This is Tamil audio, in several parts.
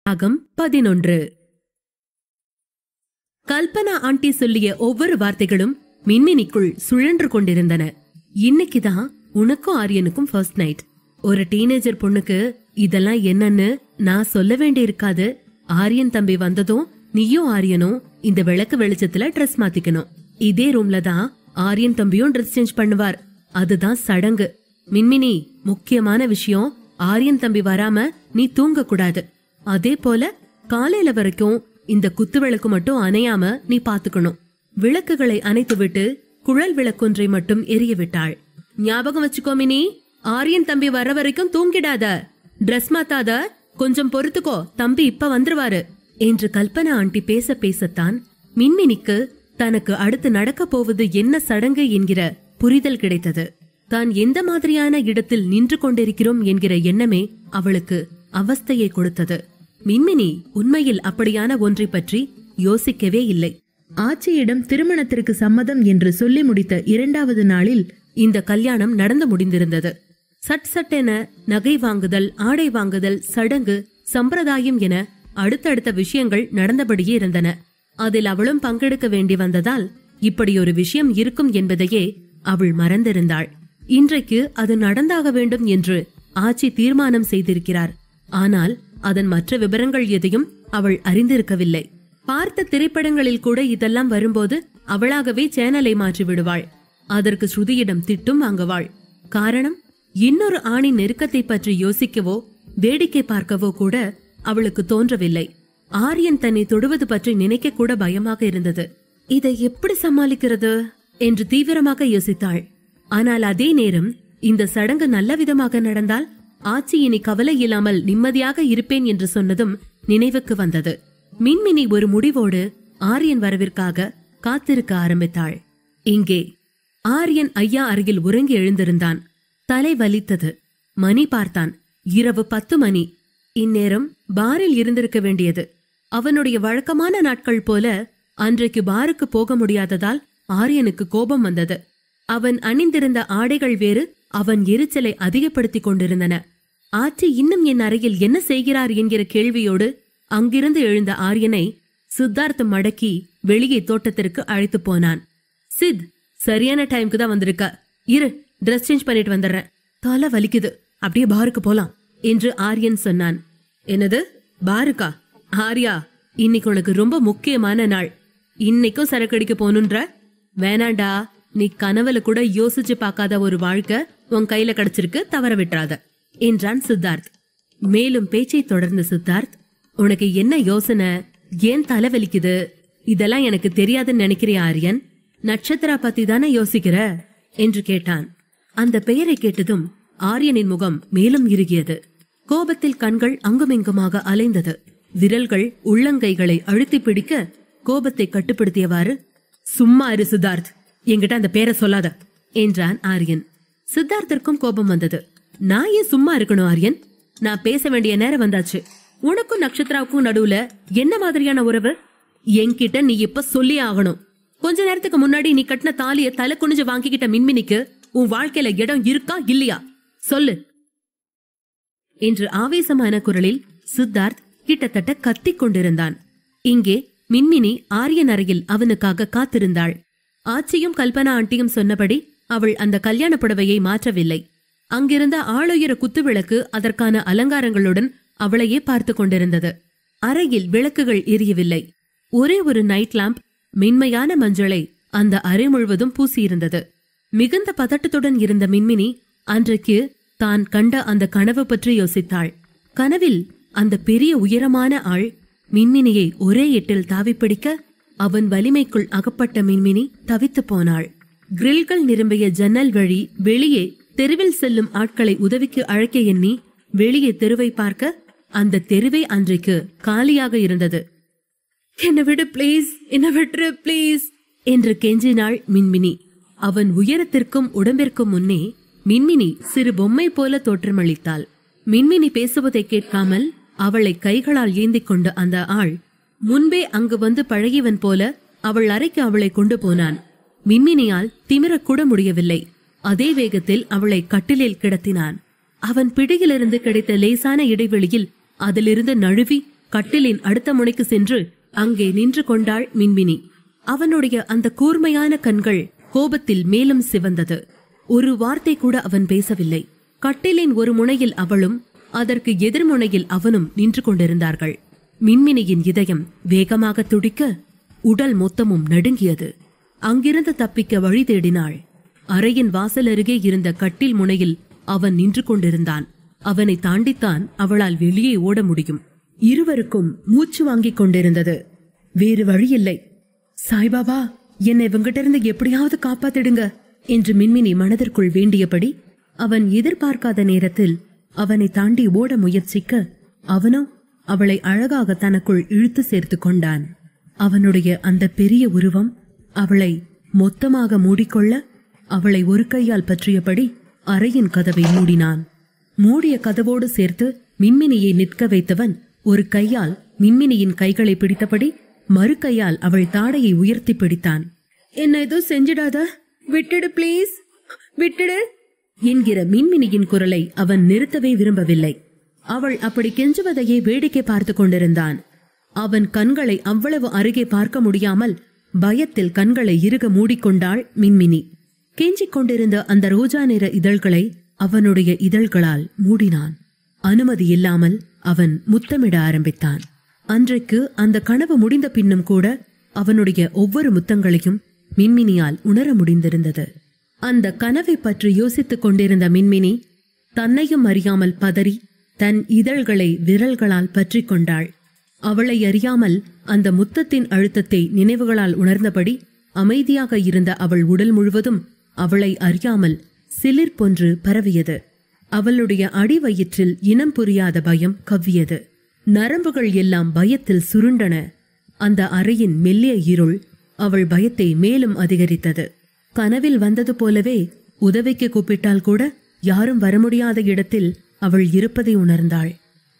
பாகம் 11. கல்பனா ஆண்டி சொல்லிய ஒவ்வொரு வார்த்தைகளும் மின்மினிக்குள் சுழன்று கொண்டிருந்தன. இன்னைக்குதான் உனக்கும் ஆரியனுக்கும் ஃபர்ஸ்ட் நைட். ஒரு டீனேஜர் பொண்ணுக்கு இதெல்லாம் என்னன்னு நான் சொல்ல வேண்டி இருக்காது. ஆரியன் தம்பி வந்ததும் நீயும் ஆரியனும் இந்த விளக்கு வெளிச்சத்துல ட்ரெஸ் மாத்திக்கணும். இதே ரூம்ல தான் ஆரியன் தம்பியும் ட்ரெஸ் சேஞ்ச் பண்ணுவார். அதுதான் சடங்கு. மின்மினி, முக்கியமான விஷயம், ஆரியன் தம்பி வராம நீ தூங்க கூடாது. அதே போல காலையில வரைக்கும் இந்த குத்து விளக்கு மட்டும் அணையாம நீ பாத்துக்கணும். விளக்குகளை அணைத்து விட்டு குழல் விளக்கொன்றை மட்டும் எரிய விட்டாள். ஞாபகம் வச்சுக்கோ மினி, ஆரியன் தம்பி வர வரைக்கும் தூங்கிடாத. டிரெஸ் மாத்தாத, கொஞ்சம் பொறுத்துக்கோ, தம்பி இப்ப வந்துருவாரு என்று கல்பனா ஆண்டி பேச பேசத்தான் மின்மினிக்கு தனக்கு அடுத்து நடக்க போவது என்ன சடங்கு என்கிற புரிதல் கிடைத்தது. தான் எந்த மாதிரியான இடத்தில் நின்று கொண்டிருக்கிறோம் என்கிற எண்ணமே அவளுக்கு அவஸ்தையை கொடுத்தது. மின்மினி உண்மையில் அப்படியான ஒன்றை பற்றி யோசிக்கவே இல்லை. ஆச்சியிடம் திருமணத்திற்கு சம்மதம் என்று சொல்லி முடித்த 2வது நாளில் இந்த கல்யாணம் நடந்து முடிந்திருந்தது. சட் சட்டென நகை வாங்குதல், ஆடை வாங்குதல், சடங்கு, சம்பிரதாயம் என அடுத்தடுத்த விஷயங்கள் நடந்தபடியே இருந்தன. அதில் அவளும் பங்கெடுக்க வேண்டி வந்ததால் இப்படி ஒரு விஷயம் இருக்கும் என்பதையே அவள் மறந்திருந்தாள். இன்றைக்கு அது நடந்தாக வேண்டும் என்று ஆச்சி தீர்மானம் செய்திருக்கிறார். ஆனால் அதன் மற்ற விவரங்கள் எதையும் அவள் அறிந்திருக்கவில்லை. பார்த்த திரைப்படங்களில் கூட இதெல்லாம் வரும்போது அவளாகவே சேனலை மாற்றி விடுவாள். அதற்கு ஸ்ருதியிடம் திட்டும் வாங்குவாள். காரணம், இன்னொரு ஆணின் நெருக்கத்தை பற்றி யோசிக்கவோ வேடிக்கை பார்க்கவோ கூட அவளுக்கு தோன்றவில்லை. ஆரியன் தன்னை தொடுவது பற்றி நினைக்க கூட பயமாக இருந்தது. இதை எப்படி சமாளிக்கிறது என்று தீவிரமாக யோசித்தாள். ஆனால் அதே நேரம் இந்த சடங்கு நல்ல விதமாக நடந்தால் ஆச்சி இனி கவலை இல்லாமல் நிம்மதியாக இருப்பேன் என்று சொன்னதும் நினைவுக்கு வந்தது. மின்மினி ஒரு முடிவோடு ஆரியன் வரவிற்காக காத்திருக்க ஆரம்பித்தாள். இங்கே ஆரியன் ஐயா அருகில் உறங்கி எழுந்திருந்தான். தலை வலித்தது. மணி பார்த்தான். இரவு 10 மணி. இந்நேரம் பாரில் இருந்திருக்க வேண்டியது. அவனுடைய வழக்கமான நாட்கள் போல அன்றைக்கு பாருக்கு போக முடியாததால் ஆரியனுக்கு கோபம் வந்தது. அவன் அணிந்திருந்த ஆடைகள் வேறு அவன் எரிச்சலை அதிகப்படுத்திக் கொண்டிருந்தன. ஆச்சி இன்னும் என் அறையில் என்ன செய்கிறார் என்கிற கேள்வியோடு அங்கிருந்து எழுந்த ஆரியனை சித்தார்த்த மடக்கி வெளியே தோட்டத்திற்கு அழைத்து போனான். சித், சரியான டைமுக்கு தான் வந்திருக்க. இரு, டிரெஸ் சேஞ்ச் பண்ணிட்டு வந்துடுறேன். தலை வலிக்குது, அப்படியே பாருக்கு போலாம் என்று ஆரியன் சொன்னான். என்னது, பாருக்கா? ஆரியா, இன்னைக்கு உனக்கு ரொம்ப முக்கியமான நாள். இன்னைக்கும் சரக்கடிக்க போனுன்ற? வேணாண்டா, நீ கனவுல கூட யோசிச்சு பார்க்காத ஒரு வாழ்க்கை உன் கையில கிடைச்சிருக்கு, தவற விட்டுறாத என்றான் சித்தார்த். மேலும் பேச்சை தொடர்ந்த சித்தார்த், உனக்கு என்ன யோசனை? ஏன் தலைவலிக்குது? இதெல்லாம் எனக்கு தெரியாதுன்னு நினைக்கிறியா ஆரியன்? நட்சத்திரா பத்தி தானே யோசிக்கிற என்று கேட்டான். அந்த பெயரை கேட்டதும் ஆரியனின் முகம் மேலும் இறுகியது. கோபத்தில் கண்கள் அங்குமிங்குமாக அலைந்தது. விரல்கள் உள்ளங்கைகளை அழுத்தி பிடிக்க கோபத்தை கட்டுப்படுத்தியவாறு, சும்மா இரு சித்தார்த், என்கிட்ட அந்த பேரை சொல்லாத என்றான் ஆரியன். சித்தார்த்திற்கும் கோபம் வந்தது. நான் ஏன் சும்மா இருக்கணும் ஆரியன்? நான் பேச வேண்டிய நேரம் வந்தாச்சு. உனக்கும் நட்சத்திராவுக்கும் நடுவுல என்ன மாதிரியான உறவு? என்கிட்ட நீ இப்ப சொல்லியே ஆகணும். கொஞ்ச நேரத்துக்கு முன்னாடி நீ கட்டின தாலிய தலை குனிஞ்சு வாங்கிக்கிட்ட மின்மினிக்கு உன் வாழ்க்கையில இடம் இருக்கா இல்லையா? சொல்லு என்று ஆவேசமான குரலில் சித்தார்த் கிட்டத்தட்ட கத்திக் கொண்டிருந்தான். இங்கே மின்மினி ஆரியன் அறையில் அவனுக்காக காத்திருந்தாள். ஆச்சியும் கல்பனா ஆண்டியும் சொன்னபடி அவள் அந்த கல்யாண புடவையை மாற்றவில்லை. அங்கிருந்த ஆளுயர குத்துவிளக்கு அதற்கான அலங்காரங்களுடன் அவளையே பார்த்து கொண்டிருந்தது. அறையில் விளக்குகள் எரியவில்லை. ஒரே ஒரு நைட் லாம்ப் மென்மையான மஞ்சளை அந்த அறை முழுவதும் பூசியிருந்தது. மிகுந்த பதட்டத்துடன் இருந்த மின்மினி அன்றைக்கு தான் கண்ட அந்த கனவு பற்றி யோசித்தாள். கனவில் அந்த பெரிய உயரமான ஆள் மின்மினியை ஒரே எட்டில் தாவிப்பிடிக்க அவன் வலிமைக்குள் அகப்பட்ட மின்மினி தவித்து போனாள். கிரில்கள் நிரம்பிய ஜன்னல் வழி வெளியே தெருவில் செல்லும் ஆட்களை உதவிக்கு அழைக்க எண்ணி வெளியே தெருவை பார்க்க அந்த தெருவே அன்றைக்கு காலியாக இருந்தது. என்ன விடு பிளீஸ், என்ன விட்டுரு பிளீஸ் என்று கெஞ்சினாள் மின்மினி. அவன் உயரத்திற்கும் உடம்பிற்கும் முன்னே மின்மினி சிறு பொம்மை போல தோற்றமளித்தாள். மின்மினி பேசுவதை கேட்காமல் அவளை கைகளால் ஏந்திக் கொண்ட அந்த ஆள் முன்பே அங்கு வந்து பழகியவன் போல அவள் அறைக்கு அவளை கொண்டு போனான். மின்மினியால் திமிரக்கூட முடியவில்லை. அதே வேகத்தில் அவளை கட்டிலில் கிடத்தினான். அவன் பிடியிலிருந்து கிடைத்த லேசான இடைவெளியில் அதிலிருந்து நழுவி கட்டிலின் அடுத்த முனைக்கு சென்று அங்கே நின்று கொண்டாள் மின்மினி. அவனுடைய அந்த கூர்மையான கண்கள் கோபத்தில் மேலும் சிவந்தது. ஒரு வார்த்தை கூட அவன் பேசவில்லை. கட்டிலின் ஒரு முனையில் அவளும் அதற்கு எதிர்முனையில் அவனும் நின்று கொண்டிருந்தார்கள். மின்மினியின் இதயம் வேகமாக துடிக்க உடல் மொத்தமும் நடுங்கியது. அங்கிருந்து தப்பிக்க வழி தேடினாள். அறையின் வாசல் அருகே இருந்த கட்டில் முனையில் அவன் நின்று கொண்டிருந்தான். அவனை தாண்டித்தான் அவளால் வெளியே ஓட முடியும். இருவருக்கும் மூச்சு வாங்கிக் கொண்டிருந்தது. வேறு வழியில்லை. சாய்பாபா, என்னை இவங்கிட்ட இருந்து எப்படியாவது காப்பாத்திடுங்க என்று மின்மினி மனதிற்குள் வேண்டியபடி அவன் எதிர்பார்க்காத நேரத்தில் அவனை தாண்டி ஓட முயற்சிக்க அவனோ அவளை அழகாக தனக்குள் இழுத்து சேர்த்து கொண்டான். அவனுடைய அந்த பெரிய உருவம் அவளை மொத்தமாக மூடிக்கொள்ள அவளை ஒரு கையால் பற்றியபடி அறையின் கதவை மூடினான். மூடிய கதவோடு சேர்த்து மின்மினியை நிற்க வைத்தவன் ஒரு கையால் மின்மினியின் கைகளை பிடித்தபடி மறு கையால் அவள் தாடையை உயர்த்தி பிடித்தான். என்ன ஏதோ செஞ்சிடாத, விட்டுடு பிளீஸ், விட்டுடு என்கிற மின்மினியின் குரலை அவன் நிறுத்தவே விரும்பவில்லை. அவள் அப்படி கெஞ்சுவதையே வேடிக்கை பார்த்து கொண்டிருந்தான். அவன் கண்களை அவ்வளவு அருகே பார்க்க முடியாமல் பயத்தில் கண்களை இறுக மூடிக்கொண்டாள் மின்மினி. கெஞ்சிக் கொண்டிருந்த அந்த ரோஜா நிற இதழ்களை அவனுடைய இதழ்களால் மூடினான். அனுமதி இல்லாமல் அவன் முத்தமிட ஆரம்பித்தான். அன்றைக்கு அந்த கனவு முடிந்த பின்னும் கூட அவனுடைய ஒவ்வொரு முத்தங்களையும் மின்மினியால் உணர முடிந்திருந்தது. அந்த கனவை பற்றி யோசித்துக் கொண்டிருந்த மின்மினி தன்னையும் அறியாமல் பதறி தன் இதழ்களை விரல்களால் பற்றி கொண்டாள். அவளை அறியாமல் அந்த முத்தத்தின் அழுத்தத்தை நினைவுகளால் உணர்ந்தபடி அமைதியாக இருந்த அவள் உடல் முழுவதும் அவளை அறியாமல் சிலிர்ப்பொன்று பரவியது. அவளுடைய அடிவயிற்றில் இனம் புரியாத பயம் கவ்வியது. நரம்புகள் எல்லாம் பயத்தில் சுருண்டன. அந்த அறையின் மெல்லிய இருள் அவள் பயத்தை மேலும் அதிகரித்தது. கனவில் வந்தது போலவே உதவிக்கு கூப்பிட்டால் கூட யாரும் வர முடியாத இடத்தில் அவள் இருப்பதை உணர்ந்தாள்.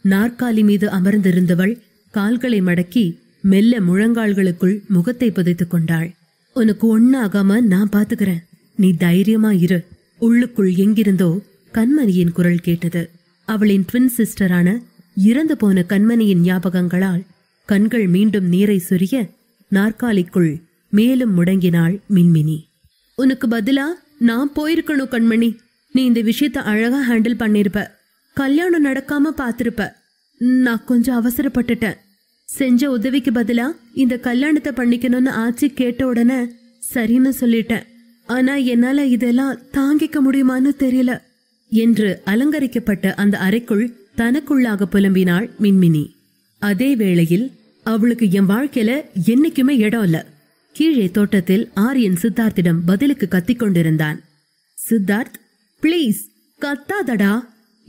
நாற்காலி மீது அமர்ந்திருந்தவள் கால்களை மடக்கி மெல்ல முழங்கால்களுக்குள் முகத்தை புதைத்துக் கொண்டாள். உனக்கு ஒண்ணாகாம நான் பாத்துக்கிறேன், நீ தைரியமா இரு. உள்ளுக்குள் எங்கிருந்தோ கண்மணியின் குரல் கேட்டது. அவளின் ட்வின் சிஸ்டரான இறந்து போன கண்மணியின் ஞாபகங்களால் கண்கள் மீண்டும் நீரை சொரிய நாற்காலிக்குள் மேலும் முடங்கினாள் மின்மினி. உனக்கு பதிலா நான் போயிருக்கணும் கண்மணி. நீ இந்த விஷயத்த அழகா ஹேண்டில் பண்ணிருப்ப. கல்யாணம் நடக்காம பாத்திருப்ப. நான் கொஞ்சம் அவசரப்பட்டுட்டேன். செஞ்ச உதவிக்கு பதிலா இந்த கல்யாணத்தை பண்ணிக்கணும்னு ஆச்சி கேட்ட உடனே சரின்னு சொல்லிட்டேன். ஆனா என்னால இதெல்லாம் தாங்கிக்க முடியுமான்னு தெரியல என்று அலங்கரிக்கப்பட்ட அந்த அறைக்குள் தனக்குள்ளாக புலம்பினாள் மின்மினி. அதே வேளையில் அவளுக்கு என் வாழ்க்கையில என்னைக்குமே இடம் இல்ல. கீழே தோட்டத்தில் ஆரியன் சித்தார்த்திடம் பதிலுக்கு கத்திக் கொண்டிருந்தான். சித்தார்த், பிளீஸ் கத்தாதடா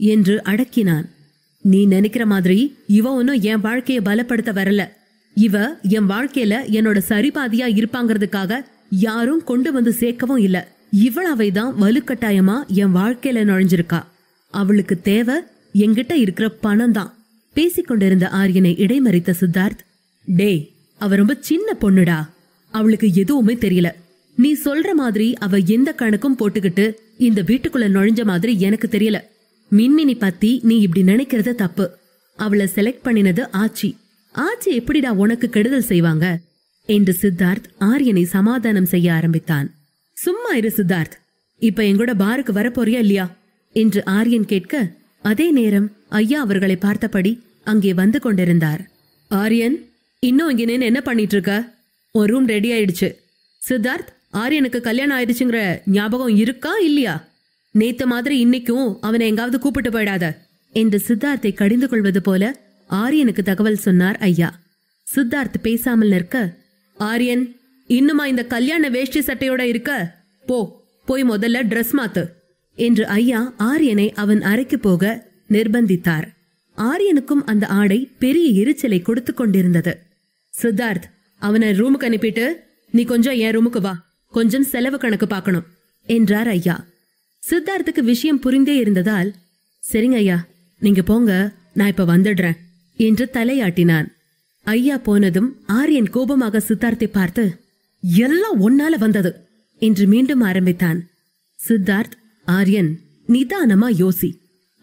என்று அடக்கினான். நீ நினைக்கிற மாதிரி இவ ஒன்னும் என் வாழ்க்கைய பலப்படுத்த வரல. இவ என் வாழ்க்கையில என்னோட சரிபாதியா இருப்பாங்கிறதுக்காக யாரும் கொண்டு வந்து சேர்க்கவும் இல்ல. இவளவைதான் வலுக்கட்டாயமா என் வாழ்க்கையில நுழைஞ்சிருக்கா. அவளுக்கு தேவை என்கிட்ட இருக்கிற பணம் தான். பேசிக்கொண்டிருந்த ஆரியனை இடைமறித்த சித்தார்த், டே, அவ ரொம்ப சின்ன பொண்ணுடா. அவளுக்கு எதுவுமே தெரியல. நீ சொல்ற மாதிரி அவ எந்த கணக்கும் போட்டுக்கிட்டு இந்த வீட்டுக்குள்ள நுழைஞ்ச மாதிரி எனக்கு தெரியல. மின்மினி பத்தி நீ இப்படி நினைக்கிறது தப்பு. அவளை செலக்ட் பண்ணினது ஆச்சி. ஆச்சி எப்படிடா உனக்கு கெடுதல் செய்வாங்க என்று சித்தார்த் ஆரியனை சமாதானம் செய்ய ஆரம்பித்தான். சும்மா இரு சித்தார்த், இப்ப எங்கூட பாருக்கு வரப்போறியா இல்லையா என்று ஆரியன் கேட்க, அதே நேரம் ஐயா அவர்களை பார்த்தபடி அங்கே வந்து கொண்டிருந்தார். ஆரியன், இன்னும் இங்க நின்னு என்ன பண்ணிட்டு இருக்க? ஒரு ரூம் ரெடி ஆயிடுச்சு. சித்தார்த், ஆரியனுக்கு கல்யாணம் ஆயிடுச்சுங்கிற ஞாபகம் இருக்கா இல்லையா? நேத்து மாதிரி இன்னைக்கும் அவனை எங்காவது கூப்பிட்டு போயிடாத என்று சித்தார்த்தை கடிந்து கொள்வது போல ஆரியனுக்கு தகவல் சொன்னார் ஐயா. சித்தார்த் பேசாமல் நிற்க, ஆரியன், இன்னுமா இந்த கல்யாண வேஷ்டி சட்டையோட இருக்க? போய் முதல்ல ட்ரெஸ் மாத்து என்று ஐயா ஆரியனை அவன் அறைக்கு போக நிர்பந்தித்தார். ஆரியனுக்கும் அந்த ஆடை பெரிய எரிச்சலை கொடுத்து கொண்டிருந்தது. சித்தார்த், அவனை ரூமுக்கு அனுப்பிட்டு நீ கொஞ்சம் என் ரூமுக்கு வா, கொஞ்சம் செலவு கணக்கு பார்க்கணும் என்றார் ஐயா. சித்தார்த்துக்கு விஷயம் புரிந்தே இருந்ததால், சரிங்க ஐயா, நீங்க போங்க, நான் இப்ப வந்துடுறேன் என்று தலையாட்டினான். ஐயா போனதும் ஆரியன் கோபமாக சித்தார்த்தை பார்த்து, எல்லாம் ஒன்னால வந்தது என்று மீண்டும் ஆரம்பித்தான். சித்தார்த், ஆரியன், நிதானமா யோசி.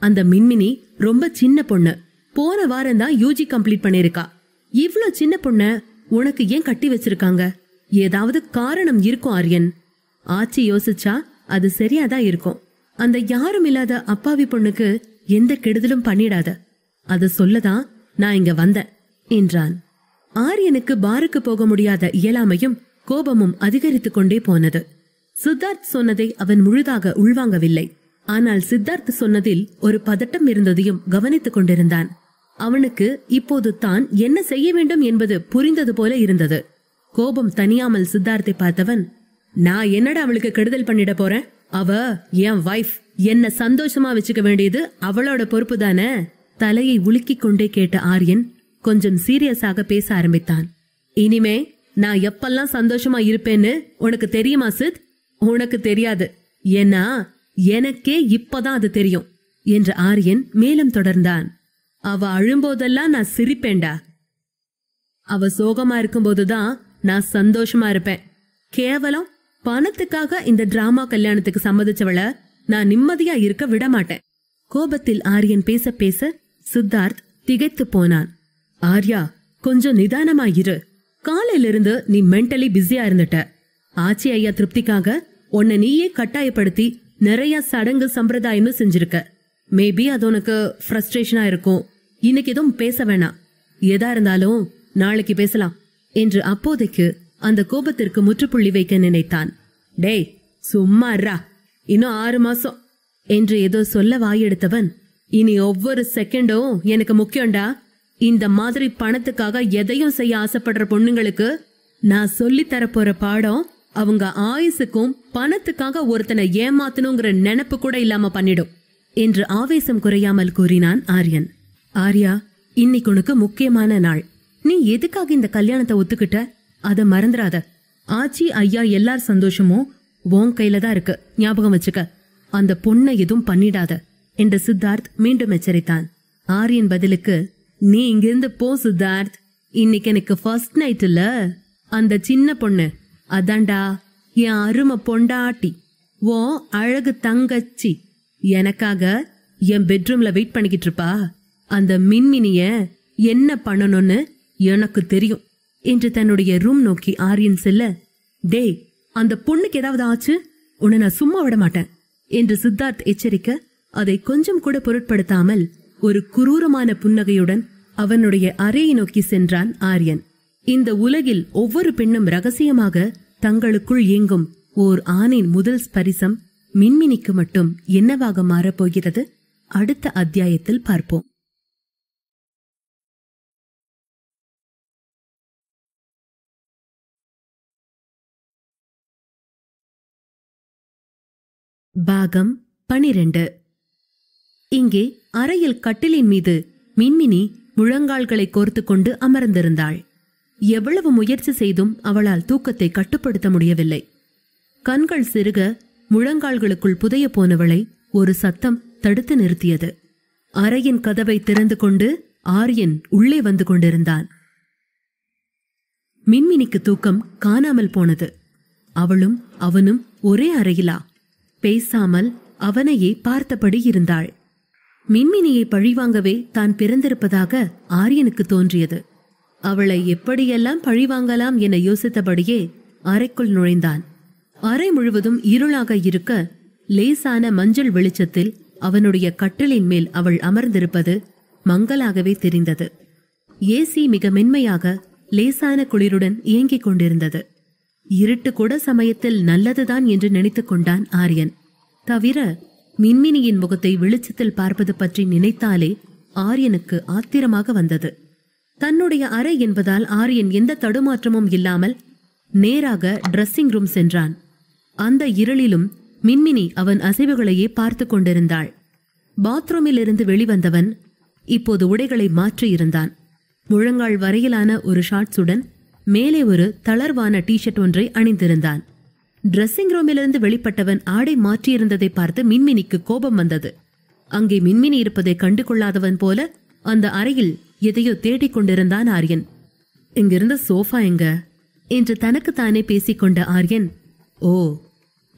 அந்த மின்மினி ரொம்ப சின்ன பொண்ணு. போன வாரம் தான் யூஜி கம்ப்ளீட் பண்ணிருக்கா. இவ்ளோ சின்ன பொண்ண உனக்கு ஏன் கட்டி வச்சிருக்காங்க? ஏதாவது காரணம் இருக்கும் ஆரியன். ஆச்சி யோசிச்சா அது சரியாதான் இருக்கும். அந்த யாரும் இல்லாத அப்பாவி பொண்ணுக்கு எந்த கெடுதலும் பண்ணிடாத. அத சொல்லதான் நான் இங்க வந்தேன் என்றான். ஆரியனுக்கு பாருக்கு போக முடியாத இயலாமையும் கோபமும் அதிகரித்துக் கொண்டே போனது. சித்தார்த் சொன்னதை அவன் முழுதாக உள்வாங்கவில்லை. ஆனால் சித்தார்த் சொன்னதில் ஒரு பதட்டம் இருந்ததையும் கவனித்துக் கொண்டிருந்தான். அவனுக்கு இப்போது தான் என்ன செய்ய வேண்டும் என்பது புரிந்தது போல இருந்தது. கோபம் தனியாமல் சித்தார்த்தை பார்த்தவன், நான் என்னடா அவளுக்கு கெடுதல் பண்ணிட போறேன்? அவ என் வைஃப். என்ன சந்தோஷமா வச்சுக்க வேண்டியது அவளோட பொறுப்பு தானே? தலையை உலுக்கிக் கொண்டே கேட்ட ஆரியன் கொஞ்சம் சீரியஸாக பேச ஆரம்பித்தான். இனிமே நான் எப்பெல்லாம் சந்தோஷமா இருப்பேன்னு உனக்கு தெரியுமா சித்? உனக்கு தெரியாது. ஏன்னா எனக்கே இப்பதான் அது தெரியும் என்ற ஆரியன் மேலும் தொடர்ந்தான். அவ அழும்போதெல்லாம் நான் சிரிப்பேன்டா. அவ சோகமா இருக்கும்போதுதான் நான் சந்தோஷமா இருப்பேன். கேவலம் பணத்துக்காக இந்த டிராமா கல்யாணத்துக்கு சம்மதிச்சவள நான் நிம்மதியா இருக்க விட மாட்டேன். கோபத்தில் ஆரியன் பேச பேச சித்தார்த் திகைத்து போனான். ஆர்யா, கொஞ்சம் நிதானமா இரு. காலையிலிருந்து நீ மென்டலி பிஸியா இருந்துட்ட. ஆச்சி ஐயா திருப்திக்காக உன்னை நீயே கட்டாயப்படுத்தி நிறைய சடங்கு சம்பிரதாயம்னு செஞ்சிருக்க. மேபி அது உனக்கு ஃப்ரஸ்ட்ரேஷனா இருக்கும். இன்னைக்கு எதுவும் பேச வேணாம். எதா இருந்தாலும் நாளைக்கு பேசலாம் என்று அப்போதைக்கு அந்த கோபத்திற்கு முற்றுப்புள்ளி வைக்க நினைத்தான். டேய் சும்மா இருடா, இன்னும் 6 மாசம் என்று ஏதோ சொல்ல வாயெடுத்தவன், இனி ஒவ்வொரு செகண்டும் எனக்கு முக்கியம்டா. இந்த மாதிரி பணத்துக்காக எதையும் செய்ய ஆசைப்படுற பொண்ணுங்களுக்கு நான் சொல்லி தரப்போற பாடம் அவங்க ஆயுசுக்கும் பணத்துக்காக ஒருத்தனை ஏமாத்தணுங்கிற நினைப்பு கூட இல்லாம பண்ணிடும் என்று ஆவேசம் குறையாமல் கூறினான் ஆரியன். ஆர்யா, இன்னைக்கு உனக்கு முக்கியமான நாள். நீ எதுக்காக இந்த கல்யாணத்தை ஒத்துக்கிட்ட அத மறந்துடாத. ஆச்சி ஐயா எல்லார் சந்தோஷமும் உன் கையில தான் இருக்கு, ஞாபகம் வச்சுக்க. அந்த பொண்ணை எதுவும் பண்ணிடாத என்று சித்தார்த் மீண்டும் எச்சரித்தான். ஆரியன் பதிலுக்கு, நீ இங்கிருந்து போ சித்தார்த். இன்னைக்கு எனக்கு ஃபர்ஸ்ட் நைட் இல்ல. அந்த சின்ன பொண்ணு அதான்டா என் அருமை பொண்டாட்டி, ஓ அழகு தங்கச்சி, எனக்காக என் பெட்ரூம்ல வெயிட் பண்ணிக்கிட்டு இருப்பா. அந்த மின்மினிய என்ன பண்ணணும்னு எனக்கு தெரியும் என்று தன்னுடைய ரூம் நோக்கி ஆரியன் செல்ல, டேய் அந்த பொண்ணுக்கு ஏதாவது ஆச்சு உன்னை நான் சும்மா விட மாட்டேன் என்று சித்தார்த் எச்சரிக்க, அதை கொஞ்சம் கூட பொருட்படுத்தாமல் ஒரு குரூரமான புன்னகையுடன் அவனுடைய அறையை நோக்கி சென்றான் ஆரியன். இந்த உலகில் ஒவ்வொரு பெண்ணும் ரகசியமாக தங்களுக்குள் இயங்கும் ஓர் ஆணின் முதல் ஸ்பரிசம் மின்மினிக்கு மட்டும் என்னவாக மாறப்போகிறது? அடுத்த அத்தியாயத்தில் பார்ப்போம். பாகம் 12. இங்கே அறையில் கட்டிலின் மீது மின்மினி முழங்கால்களை கோர்த்து கொண்டு அமர்ந்திருந்தாள். எவ்வளவு முயற்சி செய்தும் அவளால் தூக்கத்தை கட்டுப்படுத்த முடியவில்லை. கண்கள் சிறுக முழங்கால்களுக்குள் புதைய போனவளை ஒரு சத்தம் தடுத்து நிறுத்தியது. அறையின் கதவை திறந்து கொண்டு ஆரியன் உள்ளே வந்து கொண்டிருந்தான். மின்மினிக்கு தூக்கம் காணாமல் போனது. அவளும் அவனும் ஒரே அறையிலா? பேசாமல் அவனையே பார்த்தபடி இருந்தாள். மின்மினியை பழிவாங்கவே தான் பிறந்திருப்பதாக ஆரியனுக்கு தோன்றியது. அவளை எப்படியெல்லாம் பழிவாங்கலாம் என யோசித்தபடியே அறைக்குள் நுழைந்தான். அறை முழுவதும் இருளாக இருக்க லேசான மஞ்சள் வெளிச்சத்தில் அவனுடைய கட்டிலின் மேல் அவள் அமர்ந்திருப்பது மங்கலாகவே தெரிந்தது. ஏசி மிக மென்மையாக லேசான குளிருடன் இயங்கிக் கொண்டிருந்தது. இருட்டு கூட சமயத்தில் நல்லதுதான் என்று நினைத்துக் கொண்டான் ஆரியன். தவிர மின்மினியின் முகத்தை வெளிச்சத்தில் பார்ப்பது பற்றி நினைத்தாலே ஆரியனுக்கு ஆத்திரமாக வந்தது. தன்னுடைய அறை என்பதால் ஆரியன் எந்த தடுமாற்றமும் இல்லாமல் நேராக டிரெஸ்ஸிங் ரூம் சென்றான். அந்த இருளிலும் மின்மினி அவன் அசைவுகளையே பார்த்து கொண்டிருந்தாள். பாத்ரூமில் இருந்து வெளிவந்தவன் இப்போது உடைகளை மாற்றி இருந்தான். முழங்கால் வரையிலான ஒரு ஷார்ட்ஸுடன் மேலே ஒரு தளர்வான டிஷர்ட் ஒன்றை அணிந்திருந்தான். டிரெஸ்ஸிங் ரூமிலிருந்து வெளிப்பட்டவன் ஆடை மாற்றியிருந்ததை பார்த்து மின்மினிக்கு கோபம் வந்தது. அங்கே மின்மினி இருப்பதை கண்டு கொள்ளாதவன் போல அந்த அறையில் எதையோ தேடிக் கொண்டிருந்தான் ஆரியன். இங்கிருந்த சோஃபா எங்க என்று தனக்குத்தானே பேசிக்கொண்ட ஆரியன், ஓ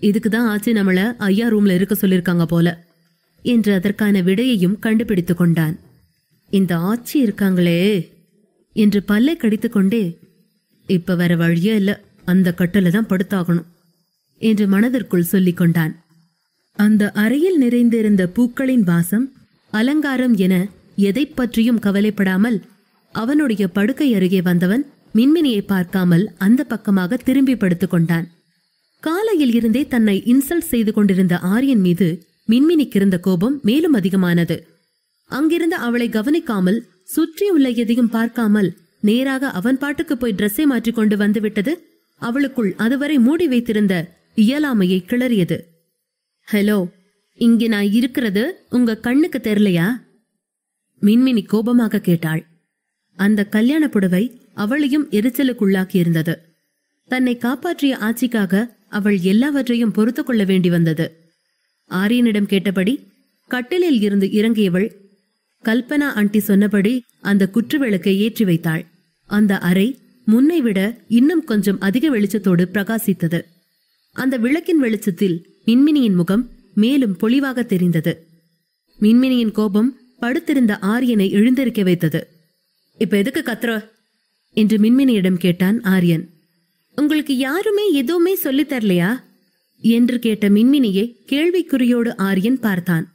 இதுக்குதான் ஆச்சு நம்மள ஐயா ரூம்ல இருக்க சொல்லிருக்காங்க போல என்று அதற்கான விடையையும் கண்டுபிடித்து கொண்டான். இந்த ஆச்சி இருக்காங்களே என்று பல்லை கடித்துக்கொண்டே, இப்ப வேற வழியே இல்ல, அந்த கட்டல தான் படுத்தாகணும் என்று மனதிற்குள் சொல்லிக் கொண்டான். அந்த அறையில் நிறைந்திருந்த பூக்களின் வாசம், அலங்காரம் என எதை பற்றியும் கவலைப்படாமல் அவனுடைய படுக்கை அருகே வந்தவன் மின்மினியை பார்க்காமல் அந்த பக்கமாக திரும்பி படுத்துக் கொண்டான். காலையில் இருந்தே தன்னை இன்சல்ட் செய்து கொண்டிருந்த ஆரியன் மீது மின்மினிக்கு இருந்த கோபம் மேலும் அதிகமானது. அங்கிருந்து அவளை கவனிக்காமல், சுற்றியுள்ள எதையும் பார்க்காமல் நேராக அவன் பாட்டுக்கு போய் டிரெஸ்ஸை மாற்றிக்கொண்டு வந்துவிட்டது அவளுக்குள் அதுவரை மூடி வைத்திருந்த இயலாமையை கிளறியது. ஹலோ, இங்க நான் இருக்கிறது உங்க கண்ணுக்கு தெரியலையா? மின்மினி கோபமாக கேட்டாள். அந்த கல்யாண புடவை அவளையும் எரிச்சலுக்குள்ளாக்கி இருந்தது. தன்னை காப்பாற்றிய ஆட்சிக்காக அவள் எல்லாவற்றையும் பொறுத்து கொள்ள வேண்டி வந்தது. ஆரியனிடம் கேட்டபடி கட்டிலில் இருந்து இறங்கியவள் கல்பனா ஆண்டி சொன்னபடி அந்த குற்றுவிளக்கை ஏற்றி வைத்தாள். அந்த அறை முன்னை விட இன்னும் கொஞ்சம் அதிக வெளிச்சத்தோடு பிரகாசித்தது. அந்த விளக்கின் வெளிச்சத்தில் மின்மினியின் முகம் மேலும் பொலிவாக தெரிந்தது. மின்மினியின் கோபம் படுத்திருந்த ஆரியனை எழுந்திருக்க வைத்தது. இப்ப எதுக்கு கத்துற என்று மின்மினியிடம் கேட்டான் ஆரியன். உங்களுக்கு யாருமே எதுவுமே சொல்லித் தரலையா என்று கேட்ட மின்மினியை கேள்விக்குறியோடு ஆரியன் பார்த்தான்.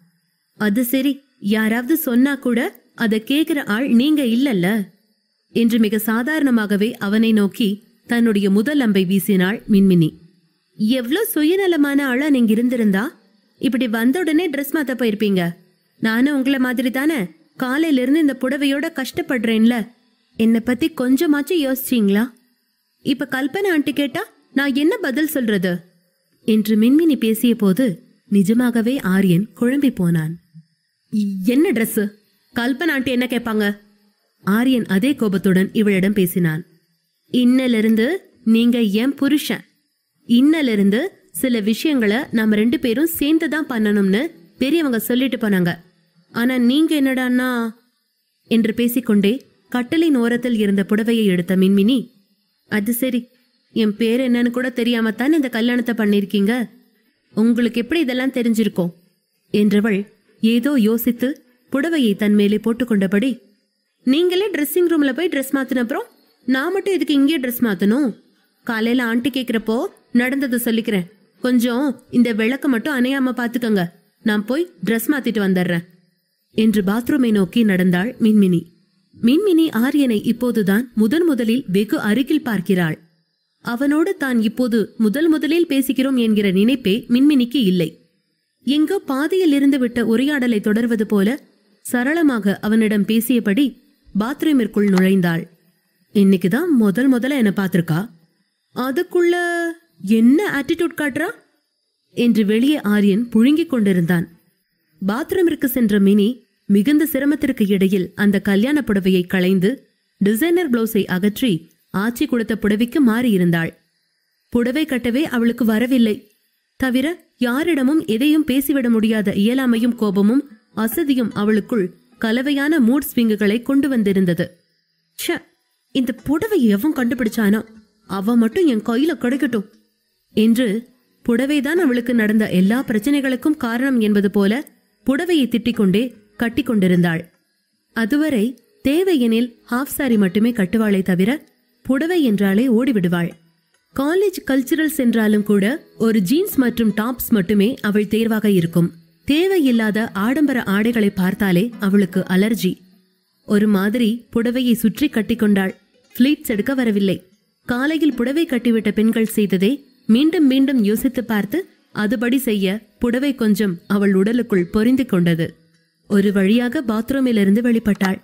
அது சரி, யாராவது சொன்னா கூட அதை கேட்கிற ஆள் நீங்க இல்லல்ல என்று மிக சாதாரணமாகவே அவனை நோக்கி தன்னுடைய முதல் அம்பை வீசினாள் மின்மினி. எவ்வளவு சுயநலமான ஆளா நீங்க இருந்திருந்தா இப்படி வந்த உடனே ட்ரெஸ் மாத்த போயிருப்பீங்க. நானும் உங்களை மாதிரி தானே காலையில இருந்து இந்த புடவையோட கஷ்டப்படுறேன்ல. என்னை பத்தி கொஞ்சமாச்சும் யோசிச்சீங்களா? இப்ப கல்பனா ஆண்டி கேட்டா நான் என்ன பதில் சொல்றது என்று மின்மினி பேசிய போது நிஜமாகவே ஆரியன் குழம்பி போனான். என்ன ட்ரெஸ்? கல்பனா ஆண்டி என்ன கேட்பாங்க? ஆரியன் அதே கோபத்துடன் இவளிடம் பேசினான். இன்னலிருந்து நீங்க என் புருஷன். இன்னலிருந்து சில விஷயங்களை நாம 2 பேரும் சேர்ந்துதான் பண்ணணும்னு பெரியவங்க சொல்லிட்டு போனாங்க. ஆனா நீங்க என்னடான்னா என்று பேசிக்கொண்டே கட்டலின் ஓரத்தில் இருந்த புடவையை எடுத்த மின்மினி, அது சரி, என் பேர் என்னன்னு கூட தெரியாமத்தான் இந்த கல்யாணத்தை பண்ணிருக்கீங்க. உங்களுக்கு எப்படி இதெல்லாம் தெரிஞ்சிருக்கோம் என்றவள் ஏதோ யோசித்து புடவையை தன் மேலே போட்டுக்கொண்டபடி, நீங்களே ட்ரெஸ்ஸிங் ரூம்ல போய் ட்ரெஸ் மாத்தின அப்புறம் நான் மட்டும் இதுக்கு இங்கே ட்ரெஸ் மாத்தணும்? காலையில ஆண்டி கேக்குறப்போ நடந்தது சொல்லிக்கிறேன். கொஞ்சம் இந்த விளக்க மட்டும் அணையாம பாத்துக்கங்க. நான் போய் ட்ரெஸ் மாத்திட்டு வந்துடுறேன் என்று பாத்ரூமை நோக்கி நடந்தாள் மின்மினி. மின்மினி ஆரியனை இப்போதுதான் முதலில் வெகு அருகில் பார்க்கிறாள். அவனோடு தான் இப்போது முதலில் பேசுகிறோம் என்கிற நினைப்பே மின்மினிக்கு இல்லை. எங்கோ பாதியில் இருந்து விட்ட உரையாடலை தொடர்வது போல சரளமாக அவனிடம் பேசியபடி பாத்ரூமிற்குள் நுழைந்தாள். இன்னைக்குதான் முதல்ல என்ன பாத்திருக்கா, அதுக்குள்ள என்ன ஆட்டிடியூட் காட்டுறா என்று வெளியே ஆரியன் புழுங்கிக் கொண்டிருந்தான். பாத்ரூமிற்கு சென்ற மினி மிகுந்த சிரமத்திற்கு இடையில் அந்த கல்யாண புடவையை களைந்து டிசைனர் பிளவுஸை அகற்றி ஆச்சி கொடுத்த புடவைக்கு மாறியிருந்தாள். புடவை கட்டவே அவளுக்கு வரவில்லை. தவிர யாரிடமும் எதையும் பேசிவிட முடியாத இயலாமையும் கோபமும் அசதியும் அவளுக்குள் கலவையான மூட் ஸ்விங்குகளை கொண்டு வந்திருந்தது. ச்ச, இந்த புடவை எவன் கண்டுபிடிச்சானோ அவ மட்டும் என் கையில கிடைக்கட்டும் என்று புடவைதான் அவளுக்கு நடந்த எல்லா பிரச்சனைகளுக்கும் காரணம் என்பது போல புடவையை திட்டிக்கொண்டே கட்டி கொண்டிருந்தாள். அதுவரை தேவையெனில் ஹாஃப் சாரி மட்டுமே கட்டுவாளை தவிர புடவை என்றாலே ஓடிவிடுவாள். காலேஜ் கல்ச்சரல்ஸ் என்றாலும் கூட ஒரு ஜீன்ஸ் மற்றும் டாப்ஸ் மட்டுமே அவள் தேர்வாக இருக்கும். தேவையில்லாத ஆடம்பர ஆடைகளை பார்த்தாலே அவளுக்கு அலர்ஜி. ஒரு மாதிரி புடவையை சுற்றி கட்டிக்கொண்டாள். பிளீட்ஸ் எடுக்க வரவில்லை. காலையில் புடவை கட்டிவிட்ட பெண்கள் செய்ததை மீண்டும் மீண்டும் யோசித்து பார்த்து அதுபடி செய்ய புடவை கொஞ்சம் அவள் உடலுக்குள் பொறிந்து கொண்டது. ஒரு வழியாக பாத்ரூமிலிருந்து வெளிப்பட்டாள்.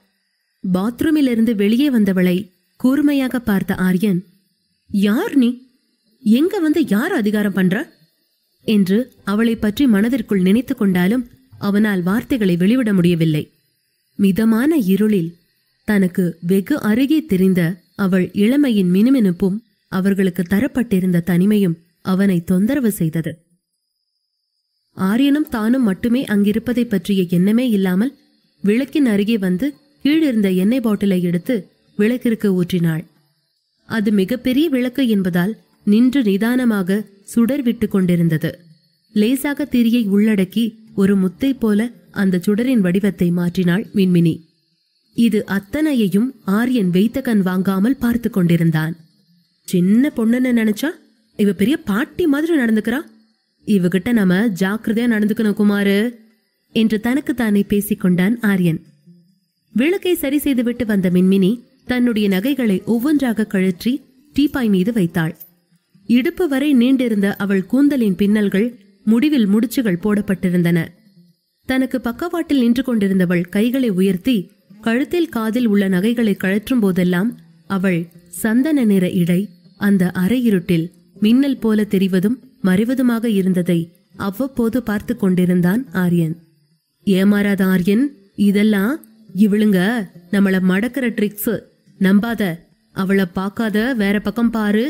பாத்ரூமிலிருந்து வெளியே வந்தவளை கூர்மையாக பார்த்த ஆரியன், யார் நீ? எங்க வந்து யார் அதிகாரம் பண்ற என்று அவளை பற்றி மனதிற்குள் நினைத்து கொண்டாலும் அவனால் வார்த்தைகளை வெளிவிட முடியவில்லை. மிதமான இருளில் தனக்கு வெகு அருகே தெரிந்த அவள் இளமையின் மினுமினுப்பும் அவர்களுக்கு தரப்பட்டிருந்த தனிமையும் அவனை தொந்தரவு செய்தது. ஆரியனும் தானும் மட்டுமே அங்கிருப்பதை பற்றிய எண்ணமே இல்லாமல் விளக்கின் அருகே வந்து கீழிருந்த எண்ணெய் பாட்டிலை எடுத்து விளக்கிற்கு ஊற்றினாள். அது மிகப்பெரிய விளக்கு என்பதால் நின்று நிதானமாக சுடர் விட்டு கொண்டிருந்தது. லேசாக திரியை உள்ளடக்கி ஒரு முத்தை போல அந்த சுடரின் வடிவத்தை மாற்றினாள் மின்மினி. இது அத்தனையையும் ஆரியன் வைத்த கண் வாங்காமல் பார்த்து கொண்டிருந்தான். சின்ன பொண்ணுன்னு நினைச்சா இவ பெரிய பாட்டி மாதிரி நடந்துக்கிறா. இவகிட்ட நம்ம ஜாக்கிரதையா நடந்துக்கணும் குமாரு என்று தனக்கு தானே பேசிக்கொண்டான் ஆரியன். விளக்கை சரி செய்துவிட்டு வந்த மின்மினி தன்னுடைய நகைகளை ஒவ்வொன்றாக கழற்றி டீப்பாய் மீது வைத்தாள். இடுப்பு வரை நீண்டிருந்த அவள் கூந்தலின் பின்னல்கள் முடிவில் முடிச்சுகள் போடப்பட்டிருந்தன. தனக்கு பக்கவாட்டில் நின்று கொண்டிருந்தவள் கைகளை உயர்த்தி கழுத்தில் காதில் உள்ள நகைகளை கழற்றும் போதெல்லாம் அவள் சந்தன நிற இடை அந்த அரையிருட்டில் மின்னல் போல தெரிவதும் மறைவதுமாக இருந்ததை அவ்வப்போது பார்த்து கொண்டிருந்தான் ஆரியன். ஏமாறாத ஆரியன், இதெல்லாம் இவளுங்க நம்மள மடக்கிற ட்ரிக்ஸ், நம்பாத, அவளை பார்க்காத, வேற பக்கம் பாரு.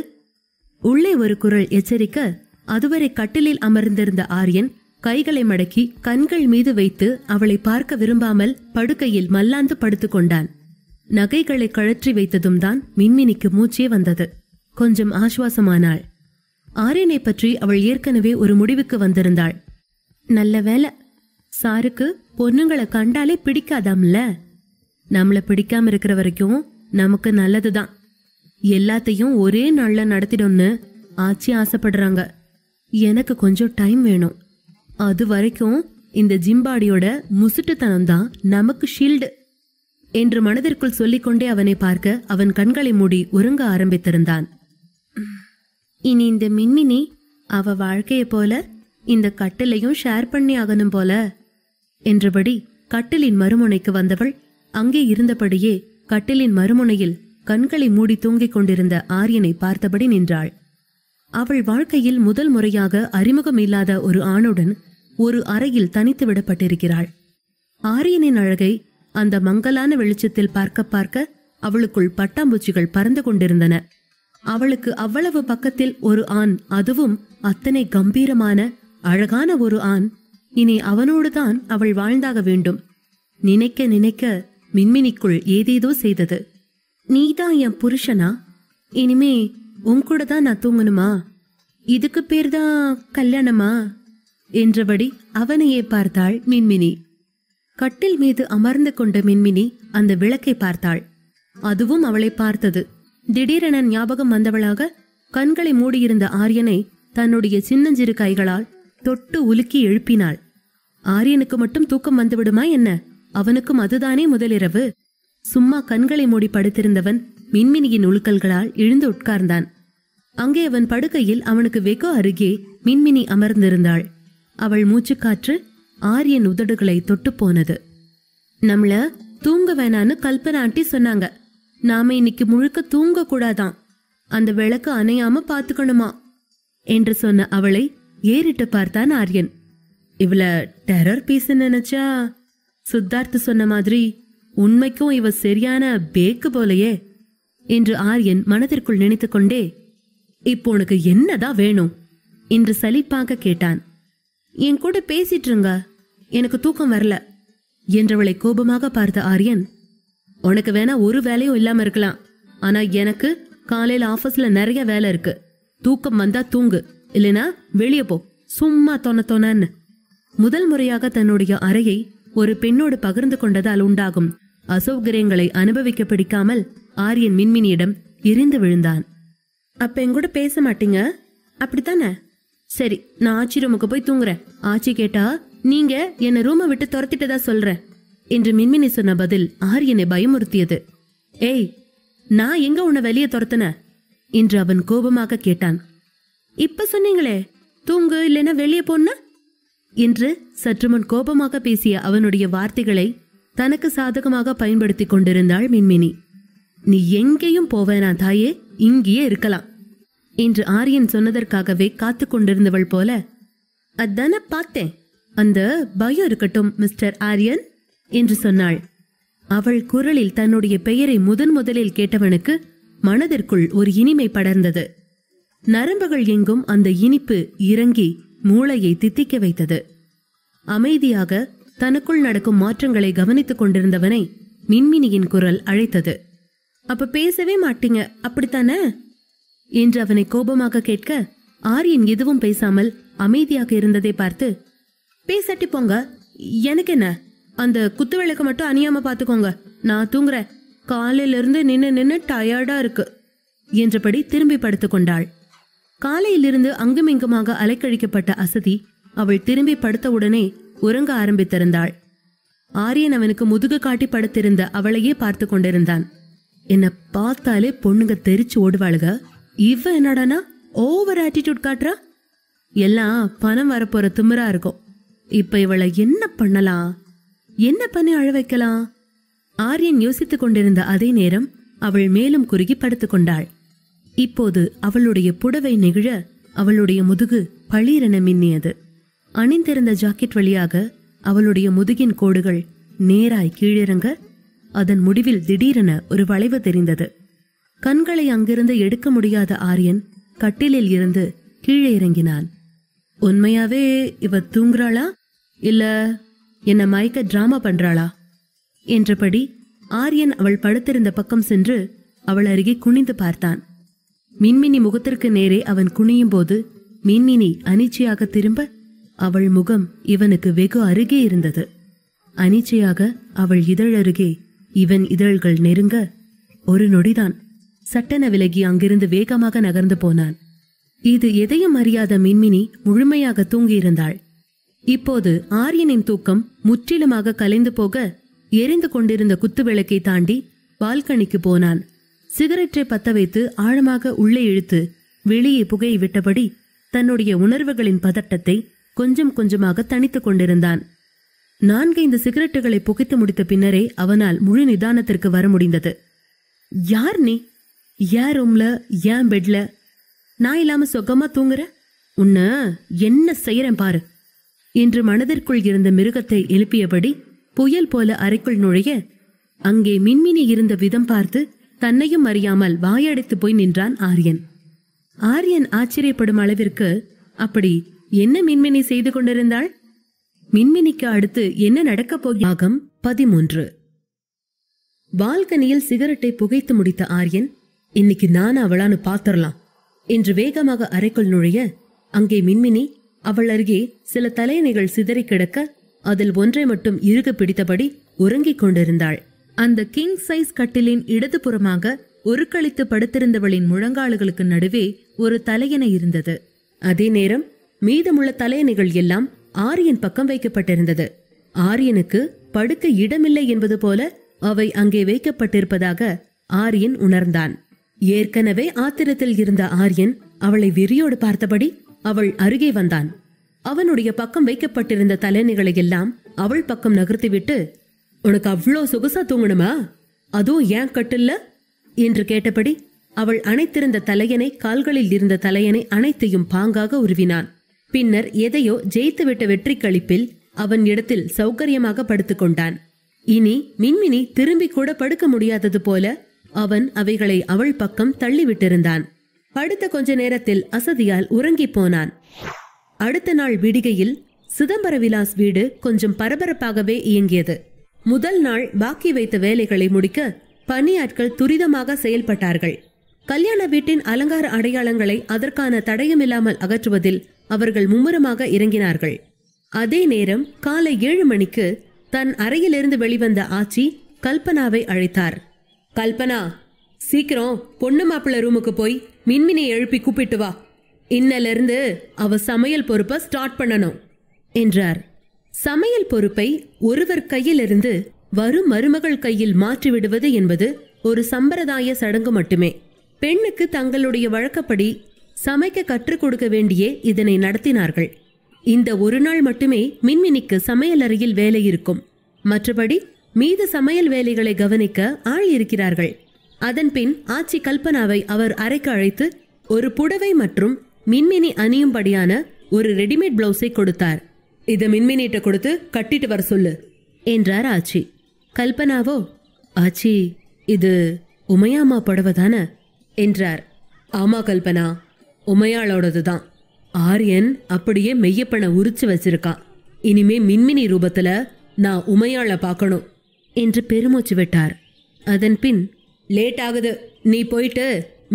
உள்ளே ஒரு குரல் எச்சரிக்க அதுவரை கட்டிலில் அமர்ந்திருந்த ஆரியன் கைகளை மடக்கி கண்கள் மீது வைத்து அவளை பார்க்க விரும்பாமல் படுக்கையில் மல்லாந்து படுத்துக் கொண்டான். நகைகளை கழற்றி வைத்ததும் தான் மின்மினிக்கு மூச்சே வந்தது. கொஞ்சம் ஆசுவாசமானாள். ஆரியனை பற்றி அவள் ஏற்கனவே ஒரு முடிவுக்கு வந்திருந்தாள். நல்ல வேலை, சாருக்கு பொண்ணுங்களை கண்டாலே பிடிக்காதாம்ல. நம்மள பிடிக்காம இருக்கிற வரைக்கும் நமக்கு நல்லதுதான். எல்லாத்தையும் ஒரே நாள்ல நடத்திடும்னு ஆச்சி ஆசைப்படுறாங்க. எனக்கு கொஞ்சம் டைம் வேணும். அது வரைக்கும் இந்த ஜிம்பாடியோட முசுட்டுத்தனம் தான் நமக்கு ஷீல்டு என்று மனதிற்குள் சொல்லிக்கொண்டே அவனை பார்க்க அவன் கண்களை மூடி உறங்க ஆரம்பித்திருந்தான். இனி இந்த மின்மினி அவ வாழ்க்கைய போல இந்த கட்டிலையும் ஷேர் பண்ணி ஆகணும் போல என்றபடி கட்டிலின் மறுமுனைக்கு வந்தவள் அங்கே இருந்தபடியே கட்டிலின் மறுமுனையில் கண்களை மூடி தூங்கிக் கொண்டிருந்த ஆரியனை பார்த்தபடி நின்றாள். அவள் வாழ்க்கையில் முதல் முறையாக அறிமுகம் இல்லாத ஒரு ஆணுடன் ஒரு அறையில் தனித்து விடப்பட்டிருக்கிறாள். ஆரியனின் அழகை அந்த மங்கலான வெளிச்சத்தில் பார்க்க பார்க்க அவளுக்குள் பட்டாம்பூச்சிகள் பறந்து கொண்டிருந்தன. அவளுக்கு அவ்வளவு பக்கத்தில் ஒரு ஆண், அதுவும் அத்தனை கம்பீரமான அழகான ஒரு ஆண். இனி அவனோடுதான் அவள் வாழ்ந்தாக வேண்டும். நினைக்க நினைக்க மின்மினிக்குள் ஏதேதோ செய்தது. நீதான் என் புருஷனா? இனிமே உன்கூட தான் நான் தூங்கணுமா? இதுக்கு பேர்தான் கல்யாணமா என்றபடி அவனையே பார்த்தாள் மின்மினி. கட்டில் மீது அமர்ந்து கொண்ட மின்மினி அந்த விளக்கை பார்த்தாள். அதுவும் அவளை பார்த்தது. திடீரென ஞாபகம் வந்தவளாக கண்களை மூடியிருந்த ஆரியனை தன்னுடைய சின்னஞ்சிறு கைகளால் தொட்டு உலுக்கி எழுப்பினாள். ஆரியனுக்கு மட்டும் தூக்கம் வந்துவிடுமா என்ன? அவனுக்கும் அதுதானே முதலிரவு. சும்மா கண்களை மூடி படுத்திருந்தவன் மின்மினியின் உழுக்கல்களால் எழுந்து உட்கார்ந்தான். அங்கே அவன் படுக்கையில் அவனுக்கு வெகு அருகே மின்மினி அமர்ந்திருந்தாள். அவள் மூச்சுக்காற்று ஆரியன் உதடுகளை தொட்டு போனது. நம்மள தூங்க வேணான்னு கல்பனா ஆண்டி சொன்னாங்க. நாம இன்னைக்கு முழுக்க தூங்க கூடாதான், அந்த விளக்கு அணையாம பாத்துக்கணுமா என்று சொன்ன அவளை ஏறிட்டு பார்த்தான் ஆரியன். இவள டெரர் பீஸ் நினைச்சா சித்தார்த்து சொன்ன மாதிரி உண்மைக்கும் இவ சரியான பேக்கு போலையே என்று ஆரியன் மனதிற்குள் நினைத்து கொண்டே, இப்போ உனக்கு என்னதான் வேணும் என்று சலிப்பாக கேட்டான். என் கூட பேசிட்டுருங்க, எனக்கு தூக்கம் வரல என்றவளை கோபமாக பார்த்த ஆரியன், உனக்கு வேணா ஒரு வேலையும் இல்லாம இருக்கலாம், ஆனா எனக்கு காலையில ஆபீஸ்ல நிறைய வேலை இருக்கு. தூக்கம் வந்தா தூங்கு, இல்லைனா வெளியே போ, சும்மா தொணன்னு. முதல் முறையாக தன்னுடைய அறையை ஒரு பெண்ணோடு பகிர்ந்து கொண்டதால் உண்டாகும் அசௌகரியங்களை அனுபவிக்க பிடிக்காமல் ஆரியன் மின்மினியிடம் எரிந்து விழுந்தான். அப்ப எங்கூட பேச மாட்டீங்க அப்படித்தானே? சரி, நான் ஆச்சி ரூமுக்கு போய் தூங்குறேன். ஆச்சி கேட்டா நீங்க என்ன ரூமை விட்டு துரத்திட்டதா சொல்ற என்று மின்மினி சொன்ன பதில் ஆரியனை பயமுறுத்தியது. ஏய், நான் எங்க உன்னை வெளியே துரத்துன என்று அவன் கோபமாக கேட்டான். இப்ப சொன்னீங்களே தூங்கு இல்லைன்னா வெளியே போன என்று சற்றுமுன் கோபமாக பேசிய அவனுடைய வார்த்தைகளை தனக்கு சாதகமாக பயன்படுத்தி கொண்டிருந்தாள் மின்மினி. நீ எங்கேயும் போவேனா தாயே, இங்கேயே இருக்கலாம் என்று ஆரியன் சொன்னதற்காகவே காத்து கொண்டிருந்தவள் போல, அதான பார்த்தேன், அந்த பயம் இருக்கட்டும் மிஸ்டர் ஆரியன் என்று சொன்னாள். அவள் குரலில் தன்னுடைய பெயரை முதலில் கேட்டவனுக்கு மனதிற்குள் ஒரு இனிமை படர்ந்தது. நரம்புகள் எங்கும் அந்த இனிப்பு இறங்கி மூளையை தித்திக்க வைத்தது. அமைதியாக தனக்குள் நடக்கும் மாற்றங்களை கவனித்துக் கொண்டிருந்தவனை மின்மினியின் குரல் அழைத்தது. அப்ப பேசவே மாட்டீங்க அப்படித்தானே என்று அவனை கோபமாக கேட்க, ஆரியன் எதுவும் பேசாமல் அமைதியாக இருந்ததை பார்த்து, பேசாட்டி போங்க, எனக்கு என்ன, அந்த குத்து விளக்க மட்டும் அணியாம பாத்துக்கோங்க நான் தூங்குறேன், காலையில இருந்து நின்னு டயர்டா இருக்கு என்றபடி திரும்பி படுத்துக் கொண்டாள். காலையிலிருந்து அங்குமிங்குமாக அலைக்கழிக்கப்பட்ட அசதி அவள் திரும்பி படுத்தவுடனே உறங்க ஆரம்பித்திருந்தாள். ஆரியன் அவனுக்கு முதுகு காட்டி படுத்திருந்த அவளையே பார்த்து கொண்டிருந்தான். என்ன பார்த்தாலே பொண்ணுங்க தெரிச்சு ஓடுவாளுக, இவ என்னடானா ஓவர் ஆட்டிடியூட் காட்டுறா. எல்லாம் பணம் வரப்போற திமிரா இருக்கும். இப்ப இவளை என்ன பண்ணலாம், என்ன பண்ணி அழ வைக்கலாம்? ஆரியன் யோசித்துக் கொண்டிருந்த அதே நேரம் அவள் மேலும் குறுகி படுத்துக் கொண்டாள். இப்போது அவளுடைய புடவை நெகிழ அவளுடைய முதுகு பளீரென மின்னியது. அணிந்திருந்த ஜாக்கெட் வழியாக அவளுடைய முதுகின் கோடுகள் நேராய் கீழிறங்க அதன் முடிவில் திடீரென ஒரு வளைவு தெரிந்தது. கண்களை அங்கிருந்து எடுக்க முடியாத ஆரியன் கட்டிலில் இருந்து கீழே இறங்கினான். உண்மையாவே இவ தூங்குறாளா இல்ல என்ன மயக்க டிராமா பண்றாளா என்றபடி ஆரியன் அவள் படுத்திருந்த பக்கம் சென்று அவள் அருகே குனிந்து பார்த்தான். மின்மினி முகத்திற்கு நேரே அவன் குனியும் போது மின்மினி அனிச்சையாக திரும்ப அவள் முகம் இவனுக்கு வெகு அருகே இருந்தது. அனிச்சையாக அவள் இதழ் அருகே இவன் இதழ்கள் நெருங்க ஒரு நொடிதான் சட்டென விலகி அங்கிருந்து வேகமாக நகர்ந்து போனான். இது எதையும் அறியாத மின்மினி முழுமையாக தூங்கியிருந்தாள். இப்போது ஆரியனின் தூக்கம் முற்றிலுமாக கலைந்து போக எரிந்து கொண்டிருந்த குத்து விளக்கை தாண்டி பால்கனிக்கு போனான். சிகரெட்டை பத்த வைத்து ஆழமாக உள்ளே இழுத்து வெளியே புகையை விட்டபடி தன்னுடைய உணர்வுகளின் பதட்டத்தை கொஞ்சம் கொஞ்சமாக தணித்துக் கொண்டிருந்தான். 4-5 சிகரெட்டுகளை புகைத்து முடித்த பின்னரே அவனால் முழு நிதானத்திற்கு வர முடிந்தது. யார் நீ? ஏன் ரூம்ல, ஏன் பெட்ல நான் இல்லாம சொகமா தூங்குற? உன்ன என்ன செய்யறேன் பாரு என்று மனதிற்குள் இருந்த மிருகத்தை எழுப்பியபடி புயல் போல அறைக்குள் நுழைய அங்கே மின்மினி இருந்த விதம் பார்த்து தன்னையும் அறியாமல் வாயடைத்து போய் நின்றான் ஆரியன். ஆரியன் ஆச்சரியப்படும் அளவிற்கு அப்படி என்ன மின்மினி செய்து கொண்டிருந்தாள்? மின்மினிக்கு அடுத்து என்ன நடக்கப் போகும்? 13. பால்கனியில் சிகரெட்டை புகைத்து முடித்த ஆரியன் இன்னைக்கு நான் அவளான்னு பாத்திரலாம் என்று வேகமாக அறைக்குள் நுழைய அங்கே மின்மினி அவள் அருகே சில தலையணைகள் சிதறி கிடக்க அதில் ஒன்றை மட்டும் இறுக பிடித்தபடி உறங்கிக் கொண்டிருந்தாள். அந்த கிங் சைஸ் கட்டிலின் இடதுபுறமாக உருக்களித்து படுத்திருந்தவளின் முழங்கால்களுக்கு நடுவே ஒரு தலையணை இருந்தது. அதே நேரம் மீதமுள்ள தலையணைகள் எல்லாம் ஆரியன் பக்கம் வைக்கப்பட்டிருந்தது. ஆரியனுக்கு படுக்க இடமில்லை என்பது போல அவை அங்கே வைக்கப்பட்டிருப்பதாக ஆரியன் உணர்ந்தான். ஏற்கனவே ஆத்திரத்தில் இருந்த ஆரியன் அவளை வெறியோடு பார்த்தபடி அவள் அருகே வந்தான். அவனுடைய பக்கம் வைக்கப்பட்டிருந்த தலையணைகளை எல்லாம் அவள் பக்கம் நகர்த்திவிட்டு, உனக்கு அவ்வளோ சொகுசா தூங்கணுமா, அதுவும் ஏன் கட்டில்ல என்று கேட்டபடி அவள் அணைத்திருந்த தலையணை, கால்களில் இருந்த தலையணை அனைத்தையும் பாங்காக உருவினான். பின்னர் எதையோ ஜெயித்துவிட்ட வெற்றி களிப்பில் அவன் இடத்தில் சௌகரியமாக படுத்துக் கொண்டான். இனி மின்மினி திரும்பி கூட படுக்க முடியாதது போல அவன் அவைகளை அவள் பக்கம் தள்ளிவிட்டிருந்தான். படுத்த கொஞ்ச நேரத்தில் அசதியால் உறங்கி போனான். அடுத்த நாள் விடிகையில் சிதம்பர விலாஸ் வீடு கொஞ்சம் பரபரப்பாகவே இயங்கியது. முதல் நாள் பாக்கி வைத்த வேலைகளை முடிக்க பணியாட்கள் துரிதமாக செயல்பட்டார்கள். கல்யாண வீட்டின் அலங்கார அடையாளங்களை அதற்கான தடயமில்லாமல் அகற்றுவதில் அவர்கள் மும்முரமாக இறங்கினார்கள். அதே நேரம் காலை 7 மணிக்கு தன் அறையிலிருந்து வெளிவந்த ஆச்சி கல்பனாவை அழைத்தார். கல்பனா, சீக்கிரம் பொண்ணு மாப்பிள்ள ரூமுக்கு போய் மின்மினியை எழுப்பி கூப்பிட்டு வா. இன்னலிருந்து அவ சமையல் பொறுப்பை ஸ்டார்ட் பண்ணணும் என்றார். சமையல் பொறுப்பை ஒருவர் கையிலிருந்து வரும் மருமகள் கையில் மாற்றிவிடுவது என்பது ஒரு சம்பிரதாய சடங்கு மட்டுமே. பெண்ணுக்கு தங்களுடைய வழக்கப்படி சமைக்க கற்றுக் கொடுக்க வேண்டியே இதனை நடத்தினார்கள். இந்த ஒரு நாள் மட்டுமே மின்மினிக்கு சமையல் அறையில் வேலை இருக்கும். மற்றபடி மீத சமையல் வேலைகளை கவனிக்க ஆள் இருக்கிறார்கள். அதன் பின் ஆச்சி கல்பனாவை அவர் அறைக்கு அழைத்து ஒரு புடவை மற்றும் மின்மினி அணியும்படியான ஒரு ரெடிமேட் பிளவுஸை கொடுத்தார். இத மின்மினிட்ட கொடுத்து கட்டிட்டு வர சொல்லு என்றார் ஆச்சி. கல்பனாவோ, ஆச்சி இது உமையாமா புடவை தானே என்றார். ஆமா கல்பனா, உமையாளோடது தான். ஆரியன் அப்படியே மெய்யப்பனை உரிச்சு வச்சிருக்கான். இனிமே மின்மினி ரூபத்துல நான் உமையாள பார்க்கணும் என்று பெருமூச்சு விட்டார். அதன் பின், லேட் ஆகுது, நீ போயிட்டு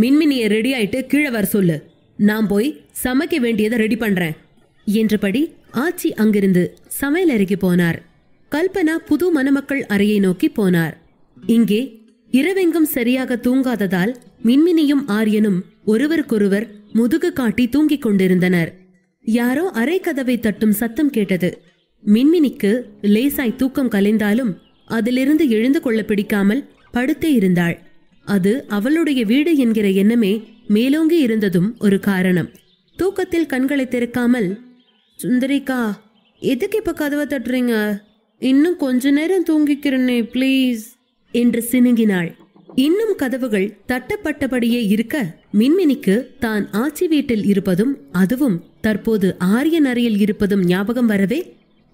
மின்மினிய ரெடி ஆயிட்டு கீழே வர சொல்லு. நான் போய் சமைக்க வேண்டியதை ரெடி பண்றேன் என்றபடி ஆச்சி அங்கிருந்து சமையல் அறைக்கு போனார். கல்பனா புது மணமக்கள் அறையை நோக்கி போனார். இங்கே இரவெங்கும் சரியாக தூங்காததால் மின்மினியும் ஆரியனும் ஒருவருக்கொருவர் முதுகு காட்டி தூங்கிக் கொண்டிருந்தனர். யாரோ அரை கதவை தட்டும் சத்தம் கேட்டது. மின்மினிக்கு லேசாய் தூக்கம் கலைந்தாலும் அதிலிருந்து எழுந்து கொள்ள பிடிக்காமல் படுத்தே இருந்தாள். அது அவளுடைய வீடு என்கிற எண்ணமே மேலோங்கி இருந்ததும் ஒரு காரணம். தூக்கத்தில் கண்களை திறக்காமல், சுந்தரிக்கா, எதுக்கு இப்ப கதவை தட்டுறீங்க? இன்னும் கொஞ்ச நேரம் தூங்கிக்கிறேனே ப்ளீஸ் என்று சினுங்கினாள். இன்னும் கதவுகள் தட்டப்பட்டபடியே இருக்க மின்மினிக்கு தான் ஆச்சி வீட்டில் இருப்பதும் அதுவும் தற்போது ஆரியன் அறையில் இருப்பதும் ஞாபகம் வரவே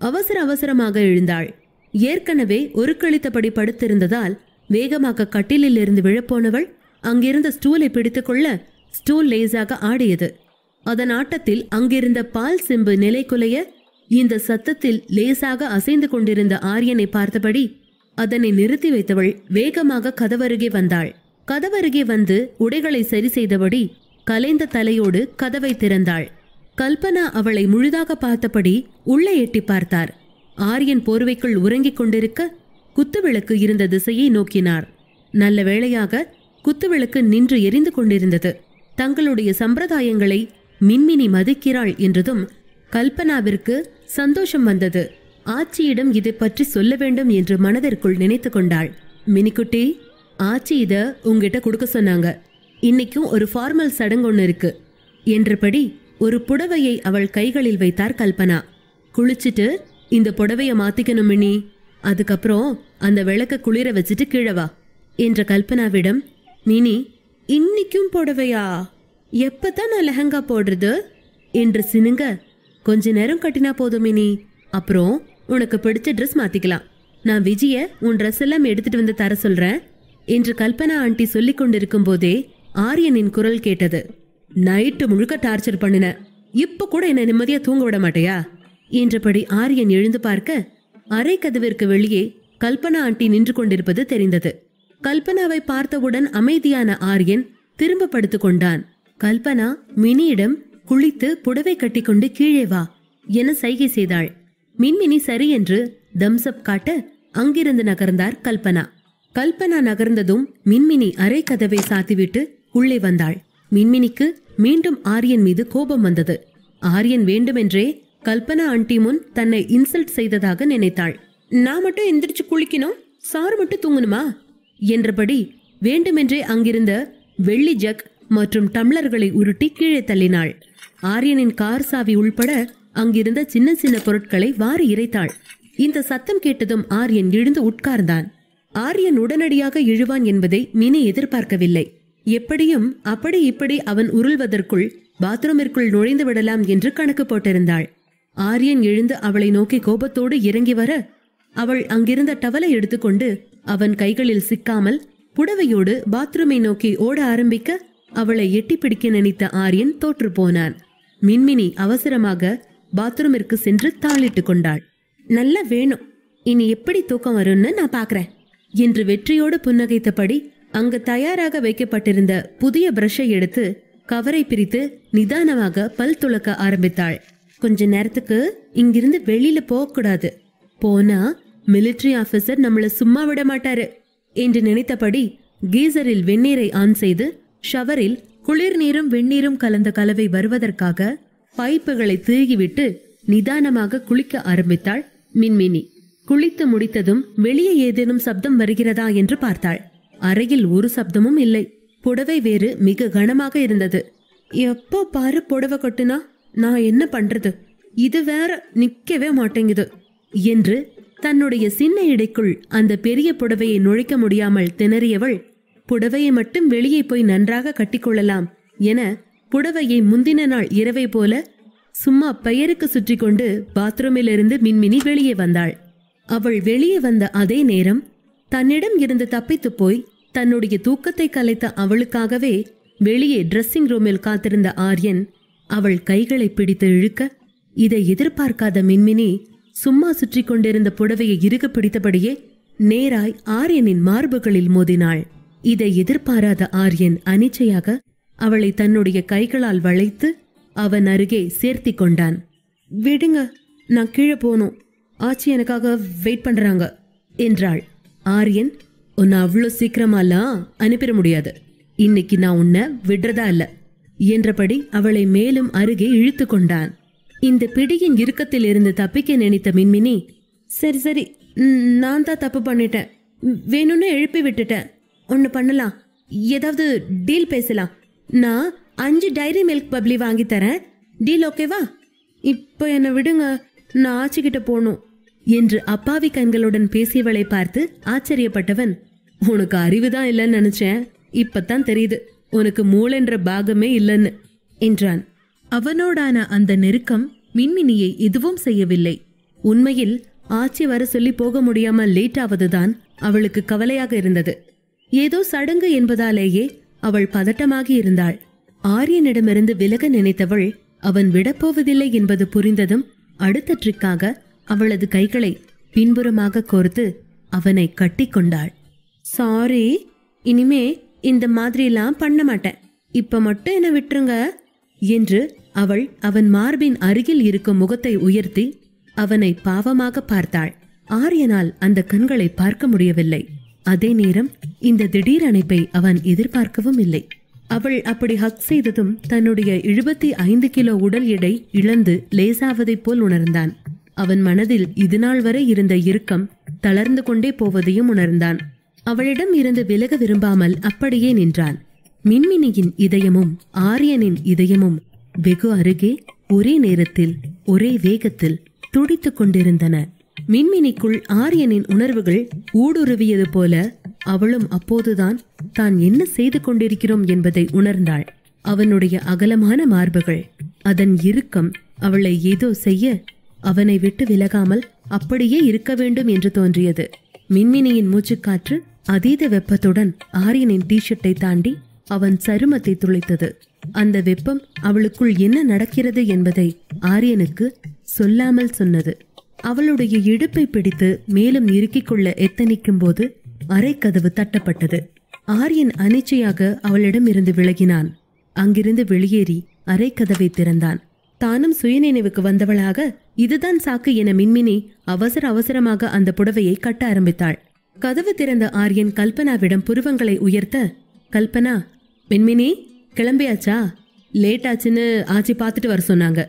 அவசர அவசரமாக எழுந்தாள். ஏற்கனவே ஒரு கழித்தபடி படுத்திருந்ததால் வேகமாக கட்டிலில் இருந்து விழப்போனவள் அங்கிருந்த ஸ்டூலை பிடித்துக்கொள்ள ஸ்டூல் லேசாக ஆடியது. அதன் ஆட்டத்தில் அங்கிருந்த பால் செம்பு நிலை குலைய இந்த சத்தத்தில் லேசாக அசைந்து கொண்டிருந்த ஆரியனை பார்த்தபடி அதனை நிறுத்தி வைத்தவள் வேகமாக கதவருகே வந்தாள். கதவருகே வந்து உடைகளை சரி செய்தபடி கலைந்த தலையோடு கதவை திறந்தாள். கல்பனா அவளை முழுதாக பார்த்தபடி உள்ளே எட்டி பார்த்தார். ஆரியன் போர்வைக்குள் உறங்கிக் கொண்டிருக்க குத்துவிளக்கு இருந்த திசையை நோக்கினார். நல்ல வேளையாக குத்துவிளக்கு நின்று எரிந்து கொண்டிருந்தது. தங்களுடைய சம்பிரதாயங்களை மின்மினி மதிக்கிறாள் என்றதும் கல்பனாவிற்கு சந்தோஷம் வந்தது. ஆச்சியிடம் இதை பற்றி சொல்ல வேண்டும் என்று மனதிற்குள் நினைத்து கொண்டாள். மினிக்குட்டி, ஆச்சி இத உங்ககிட்ட கொடுக்க சொன்னாங்க. இன்னைக்கும் ஒரு ஃபார்மல் சடங்கு ஒன்று இருக்கு என்றபடி ஒரு புடவையை அவள் கைகளில் வைத்தார் கல்பனா. குளிச்சுட்டு இந்த புடவைய மாத்திக்கணும் மினி, அதுக்கப்புறம் அந்த விளக்க குளிர வச்சுட்டு கீழவா என்ற கல்பனாவிடம், மினி இன்னைக்கும் புடவையா? எப்பதான் நான் லெஹங்கா போடுறது என்று சினுங்க, கொஞ்ச நேரம் கட்டினா போதும் மினி, அப்புறம் உனக்கு பிடிச்ச ட்ரெஸ் மாத்திக்கலாம். நான் விஜய உன் ட்ரெஸ் எல்லாம் எடுத்துட்டு வந்து தர சொல்றேன் என்று கல்பனா ஆண்டி சொல்லிக் கொண்டிருக்கும் போதே ஆரியனின் குரல் கேட்டது. நைட்டு முழுக்க டார்ச்சர் பண்ணின, இப்ப கூட என்ன நிம்மதியா தூங்க விட மாட்டையா என்றபடி ஆரியன் எழுந்து பார்க்க அரை கதவிற்கு வெளியே கல்பனா ஆண்டி நின்று கொண்டிருப்பது தெரிந்தது. கல்பனாவை பார்த்தவுடன் அமைதியான ஆரியன் திரும்ப படுத்துக் கொண்டான். கல்பனா மினியிடம் குளித்து புடவை கட்டிக்கொண்டு கீழே வா என சைகை செய்தாள். மின்மினி சரி என்று தம்ஸ்அப் காட்ட அங்கிருந்து நகர்ந்தார் கல்பனா. கல்பனா நகர்ந்ததும் மின்மினி அரை கதவை சாத்திவிட்டு உள்ளே வந்தாள். மின்மினிக்கு மீண்டும் ஆரியன் மீது கோபம் வந்தது. ஆரியன் வேண்டுமென்றே கல்பனா ஆண்டி முன் தன்னை இன்சல்ட் செய்ததாக நினைத்தாள். நான் மட்டும் எந்திரிச்சு குளிக்கணும், சார் மட்டும் தூங்கணுமா என்றபடி வேண்டுமென்றே அங்கிருந்த வெள்ளி ஜக் மற்றும் டம்ளர்களை உருட்டி கீழே தள்ளினாள். ஆரியனின் கார் சாவி உள்பட அங்கிருந்த சின்ன சின்ன பொருட்களை வாரி இறைத்தாள். இந்த சத்தம் கேட்டதும் ஆரியன் எழுந்து உட்கார்ந்தான். ஆரியன் உடனடியாக இழுவான் என்பதை மினி எதிர்பார்க்கவில்லை. எப்படியும் அப்படி இப்படி அவன் உருள்வதற்குள் பாத்ரூமிற்குள் நுழைந்து விடலாம் என்று கணக்கு போட்டிருந்தாள். ஆரியன் எழுந்து அவளை நோக்கி கோபத்தோடு இறங்கி வர அவள் அங்கிருந்த டவலை எடுத்துக்கொண்டு அவன் கைகளில் சிக்காமல் புடவையோடு பாத்ரூமை நோக்கி ஓட ஆரம்பிக்க அவளை எட்டி பிடிக்க நினைத்த ஆரியன் தோற்று போனான். மின்மினி அவசரமாக பாத்ரூமிற்கு சென்று தாளிட்டு கொண்டாள். நல்லா வேணும், இனி எப்படி தூக்கம் வரும்னு நான் பாக்குறேன் என்று வெற்றியோடு புன்னகைத்தபடி அங்கு தயாராக வைக்கப்பட்டிருந்த புதிய பிரஷை எடுத்து கவரை பிரித்து நிதானமாக பல் துளக்க ஆரம்பித்தாள். கொஞ்ச நேரத்துக்கு இங்கிருந்து வெளியில போக கூடாது, போனா மிலிட்டரி ஆபீசர் நம்மள சும்மா விட மாட்டாரு என்று நினைத்தபடி கீசரில் வெந்நீரை ஆன் செய்து ஷவரில் குளிர் நீரும் வெந்நீரும் கலந்த கலவை வருவதற்காக பைப்புகளை திருகிவிட்டு நிதானமாக குளிக்க ஆரம்பித்தாள் மின்மினி. குளித்து முடித்ததும் வெளியே ஏதேனும் சப்தம் வருகிறதா என்று பார்த்தாள். அறையில் ஒரு சப்தமும் இல்லை. புடவை வேறு மிக கனமாக இருந்தது. எப்போ பாரு புடவை கட்டுனா நான் என்ன பண்றது, இது வேற நிக்கவே மாட்டேங்குது என்று தன்னுடைய சின்ன இடைக்குள் அந்த பெரிய புடவையை நுழைக்க முடியாமல் திணறியவள் புடவையை மட்டும் வெளியே போய் நன்றாக கட்டிக்கொள்ளலாம் என புடவையை முந்தின நாள் இரவை போல சும்மா பெயருக்கு சுற்றி கொண்டு பாத்ரூமிலிருந்து மின்மினி வெளியே வந்தாள். அவள் வெளியே வந்த அதே நேரம் தன்னிடம் இருந்து தப்பித்து போய் தன்னுடைய தூக்கத்தை கலைத்த அவளுக்காகவே வெளியே டிரெஸ்ஸிங் ரூமில் காத்திருந்த ஆரியன் அவள் கைகளை பிடித்து இழுக்க இதை எதிர்பார்க்காத மின்மினி சும்மா சுற்றி கொண்டிருந்த புடவையை இறுக பிடித்தபடியே நேராய் ஆரியனின் மார்புகளில் மோதினாள். இதை எதிர்பாராத ஆரியன் அனிச்சையாக அவளை தன்னுடைய கைகளால் வளைத்து அவன் அருகே சேர்த்தி கொண்டான். விடுங்க, நான் கீழே போகணும், ஆச்சி எனக்காக வெயிட் பண்றாங்க என்றாள். ஆரியன் உன்னை அவ்வளோ சீக்கிரமாலாம் அனுப்பிட முடியாது. இன்னைக்கு நான் உன்னை விடுறதா இல்ல என்றபடி அவளை மேலும் அருகே இழுத்து கொண்டான். இந்த பிடியின் இறுக்கத்தில் இருந்து தப்பிக்க நினைத்த மின்மினி, சரி சரி, நான் தான் தப்பு பண்ணிட்டேன், வேணும்னு எழுப்பி விட்டுட்டேன். ஒன்னு பண்ணலாம், ஏதாவது டீல் பேசலாம். நான் 5 டைரி மில்க் பப்ளி வாங்கி தரேன், டீல் ஓகேவா? இப்ப என்ன விடுங்க, நான் ஆச்சிக்கிட்ட போகணும் என்று அப்பாவி கண்களுடன் பேசியவளை பார்த்து ஆச்சரியப்பட்டவன், உனக்கு அறிவுதான் இல்லைன்னு நினைச்சேன், இப்பதான் தெரியுது உனக்கு மூளைன்ற பாகமே இல்லைன்னு என்றான். அவனோடான அந்த நெருக்கம் மின்மினியை எதுவும் செய்யவில்லை. உண்மையில் ஆச்சி வர சொல்லி போக முடியாமல் லேட் ஆவதுதான் அவளுக்கு கவலையாக இருந்தது. ஏதோ சடங்கு என்பதாலேயே அவள் பதட்டமாகி இருந்தாள். ஆரியனிடமிருந்து விலக நினைத்தவள் அவன் விடப்போவதில்லை என்பது புரிந்ததும் அடுத்த ட்ரிக்காக அவளது கைகளை பின்புறமாக கோர்த்து அவனை கட்டி கொண்டாள். சாரி, இனிமே இந்த மாதிரிலாம் பண்ண மாட்டேன், இப்ப மட்டும் என்ன விட்டுருங்க என்று அவள் அவன் மார்பின் அருகில் இருக்கும் முகத்தை உயர்த்தி அவனை பாவமாக பார்த்தாள். ஆரியனால் அந்த கண்களை பார்க்க முடியவில்லை. அதே நேரம் இந்த திடீர் அணைப்பை அவன் எதிர்பார்க்கவும் இல்லை. அவள் அப்படி ஹக் செய்ததும் தன்னுடைய 75 கிலோ உடல் எடை இழந்து லேசாவதைப் போல் உணர்ந்தான். அவன் மனதில் இதுநாள் வரை இருந்த இறுக்கம் தளர்ந்து கொண்டே போவதையும் உணர்ந்தான். அவளிடம் இருந்து விலக விரும்பாமல் அப்படியே நின்றான். மின்மினியின் இதயமும் ஆரியனின் இதயமும் வெகு அருகே ஒரே நேரத்தில் ஒரே வேகத்தில் துடித்துக் கொண்டிருந்தன. மின்மினிக்குள் ஆரியனின் உணர்வுகள் ஊடுருவியது போல அவளும் அப்போதுதான் தான் என்ன செய்து கொண்டிருக்கிறோம் என்பதை உணர்ந்தாள். அவனுடைய அகலமான மார்புகள், அதன் இறுக்கம் அவளை ஏதோ செய்ய அவனை விட்டு விலகாமல் அப்படியே இருக்க வேண்டும் என்று தோன்றியது. மின்மினியின் மூச்சுக்காற்று அதீத வெப்பத்துடன் ஆரியனின் டிஷர்ட்டை தாண்டி அவன் சருமத்தை துளைத்தது. அந்த வெப்பம் அவளுக்குள் என்ன நடக்கிறது என்பதை ஆரியனுக்கு சொல்லாமல் சொன்னது. அவளுடைய இடுப்பை பிடித்து மேலும் இறுக்கிக் கொள்ள எத்தனிக்கும் போது அறைக்கதவு தட்டப்பட்டது. ஆரியன் அனிச்சையாக அவளிடம் இருந்து விலகினான். அங்கிருந்து வெளியேறி அறைக்கதவை திறந்தான். தானும் சுயநினைவுக்கு வந்தவளாக இதுதான் சாக்கு என மின்மினி அவசர அவசரமாக அந்த புடவையை கட்ட ஆரம்பித்தாள். கதவு திறந்த ஆரியன் கல்பனாவிடம் புருவங்களை உயர்த்த, கல்பனா, மின்மினி கிளம்பியாச்சா? லேட் ஆச்சுன்னு ஆச்சி பார்த்துட்டு வர சொன்னாங்க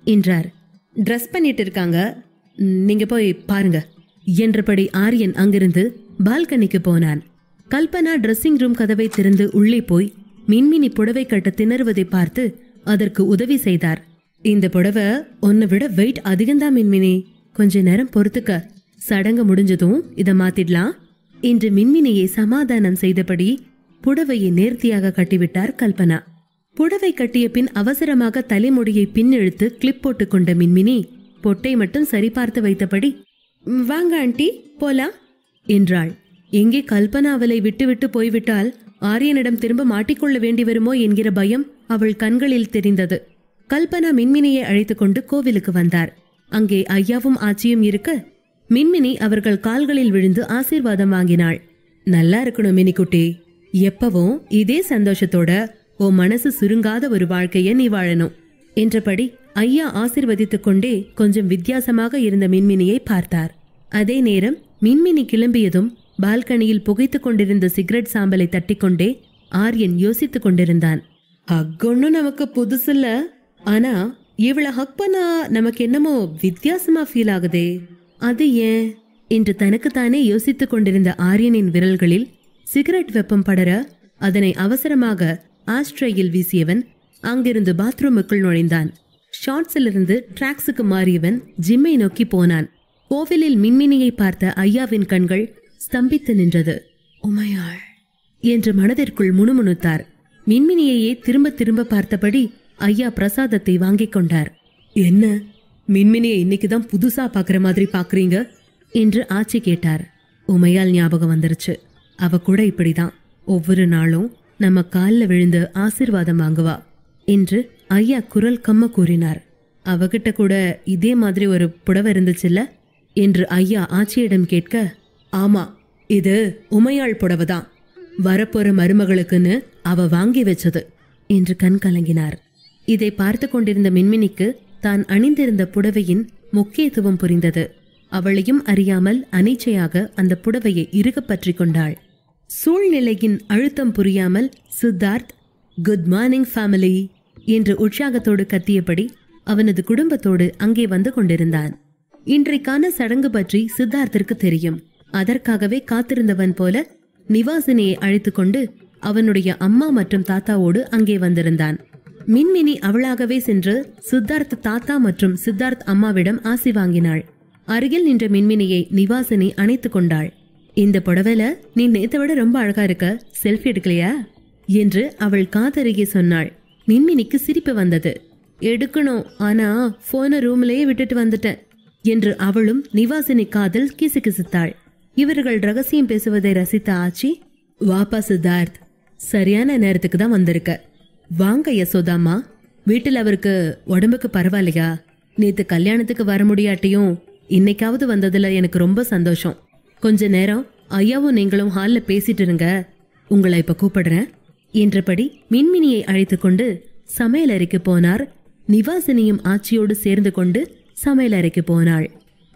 என்றார். ட்ரெஸ் பண்ணிட்டு இருக்காங்க, நீங்க போய் பாருங்க என்றபடி ஆரியன் அங்கிருந்து பால்கனிக்கு போனான். கல்பனா ட்ரெஸ்ஸிங் ரூம் கதவை திறந்து உள்ளே போய் மின்மினி புடவை கட்ட திணறுவதை பார்த்து அதற்கு உதவி செய்தார். இந்த புடவை உன்னை விட வெயிட் அதிகம்தான் மின்மினி, கொஞ்ச நேரம் பொறுத்துக்க, சடங்கு முடிஞ்சதும் இதை மாத்திடலாம் என்று மின்மினியை சமாதானம் செய்தபடி புடவையை நேர்த்தியாக கட்டிவிட்டார் கல்பனா. புடவை கட்டிய பின் அவசரமாக தலைமுடியை பின்னிழுத்து கிளிப் போட்டு கொண்ட மின்மினி பொட்டை மட்டும் சரிபார்த்து வைத்தபடி, வாங்க ஆண்டி போலாம் என்றாள். எங்கே கல்பனா அவளை விட்டுவிட்டு போய்விட்டால் ஆரியனிடம் திரும்ப மாட்டிக்கொள்ள வேண்டி வருமோ என்கிற பயம் அவள் கண்களில் தெரிந்தது. கல்பனா மின்மினியை அழைத்து கொண்டு கோவிலுக்கு வந்தார். அங்கே ஐயாவும் ஆச்சியும் இருக்க மின்மினி அவர்கள் கால்களில் விழுந்து ஆசீர்வாதம் வாங்கினாள். நல்லா இருக்கணும் மினிக்குட்டி, எப்பவும் இதே சந்தோஷத்தோட ஓ மனசு சுருங்காத ஒரு வாழ்க்கைய நீ வாழணும் என்றபடி ஐயா ஆசீர்வதித்துக் கொண்டே கொஞ்சம் வித்தியாசமாக இருந்த மின்மினியை பார்த்தார். அதே நேரம் மின்மினி கிளம்பியதும் பால்கனியில் புகைத்துக் கொண்டிருந்த சிகரெட் சாம்பலை தட்டிக்கொண்டே ஆரியன் யோசித்துக் கொண்டிருந்தான். ஹக் நமக்கு புதுசுல்ல, ஆனா இவளை ஹக் பண்ணா நமக்கு என்னமோ வித்தியாசமா ஃபீல் ஆகுதே, அது ஏன் என்று தனக்குத்தானே யோசித்துக் கொண்டிருந்த ஆரியனின் விரல்களில் சிகரெட் வெப்பம் படர அதனை அவசரமாக ஆஸ்ட்ரேயில் வீசியவன் அங்கிருந்து பாத்ரூமுக்குள் நுழைந்தான். ஷார்ட்ஸிலிருந்து டிராக்ஸுக்கு மாறியவன் ஜிம்மை நோக்கி போனான். கோவிலில் மின்மினியை பார்த்த ஐயாவின் கண்கள் ஸ்தம்பித்து நின்றது. உமையாள் என்று மனதிற்குள் முணுமுணுத்தார். மின்மினியையே திரும்ப திரும்ப பார்த்தபடி ஐயா பிரசாதத்தை வாங்கிக் கொண்டார். என்ன மின்மினியை இன்னைக்குதான் புதுசா பாக்குற மாதிரி பாக்குறீங்க என்று ஆச்சி கேட்டார். உமையால் ஞாபகம் வந்துருச்சு. அவ கூட இப்படிதான் ஒவ்வொரு நாளும் நம்ம காலில் விழுந்து ஆசீர்வாதம் வாங்குவா என்று ஐயா குரல் கம்ம கூறினார். அவகிட்ட கூட இதே மாதிரி ஒரு புடவை இருந்துச்சுல்ல என்று ஐயா ஆச்சியிடம் கேட்க, ஆமா, இது உமையாள் புடவைதான், வரப்போற மருமகளுக்குன்னு அவ வாங்கி வச்சது என்று கண் கலங்கினார். இதை பார்த்து கொண்டிருந்த மின்மினிக்கு தான் அணிந்திருந்த புடவையின் முக்கியத்துவம் புரிந்தது. அவளையும் அறியாமல் அனிச்சையாக அந்த புடவையை இறுக பற்றி கொண்டாள். சூழ்நிலையின் அழுத்தம் புரியாமல் சித்தார்த் குட் மார்னிங் ஃபேமிலி என்று உற்சாகத்தோடு கத்தியபடி அவனது குடும்பத்தோடு அங்கே வந்து கொண்டிருந்தான். இன்றைக்கான சடங்கு பற்றி சித்தார்த்திற்கு தெரியும். அதற்காகவே காத்திருந்தவன் போல நிவாசினியை அழைத்து கொண்டு அவனுடைய அம்மா மற்றும் தாத்தாவோடு அங்கே வந்திருந்தான். மின்மினி அவளாகவே சென்று சித்தார்த் தாத்தா மற்றும் சித்தார்த் அம்மாவிடம் ஆசி வாங்கினாள். அருகில் நின்ற மின்மினியை நிவாசினி அணைத்து கொண்டாள். இந்த புடவைல நீ நேத்தை விட ரொம்ப அழகா இருக்க, செல்ஃபி எடுக்கலையா என்று அவள் காதருகே சொன்னாள். மின்மினிக்கு சிரிப்பு வந்தது. எடுக்கணும், ஆனா போன ரூம்லயே விட்டுட்டு வந்துட்டேன் என்று அவளும் நிவாசினி காதல் கிசுகிசுத்தாள். இவர்கள் ரகசியம் பேசுவதை ரசித்த ஆச்சி, வாப்பா சித்தார்த், சரியான நேரத்துக்கு தான் வந்திருக்க. வாங்க யசோதாமா, வீட்டில் அவருக்கு உடம்புக்கு பரவாயில்லையா? நேத்து கல்யாணத்துக்கு வர முடியாட்டியும் இன்னைக்காவது வந்ததுல எனக்கு ரொம்ப சந்தோஷம். கொஞ்ச நேரம் ஐயாவும் நீங்களும் ஹால்ல பேசிட்டு இருங்க, உங்களை இப்ப கூப்பிடுறேன் என்றபடி மின்மினியை அழைத்து கொண்டு சமையல் அறைக்கு போனார். நிவாசினியும் ஆச்சியோடு சேர்ந்து கொண்டு சமையல் அறைக்கு போனாள்.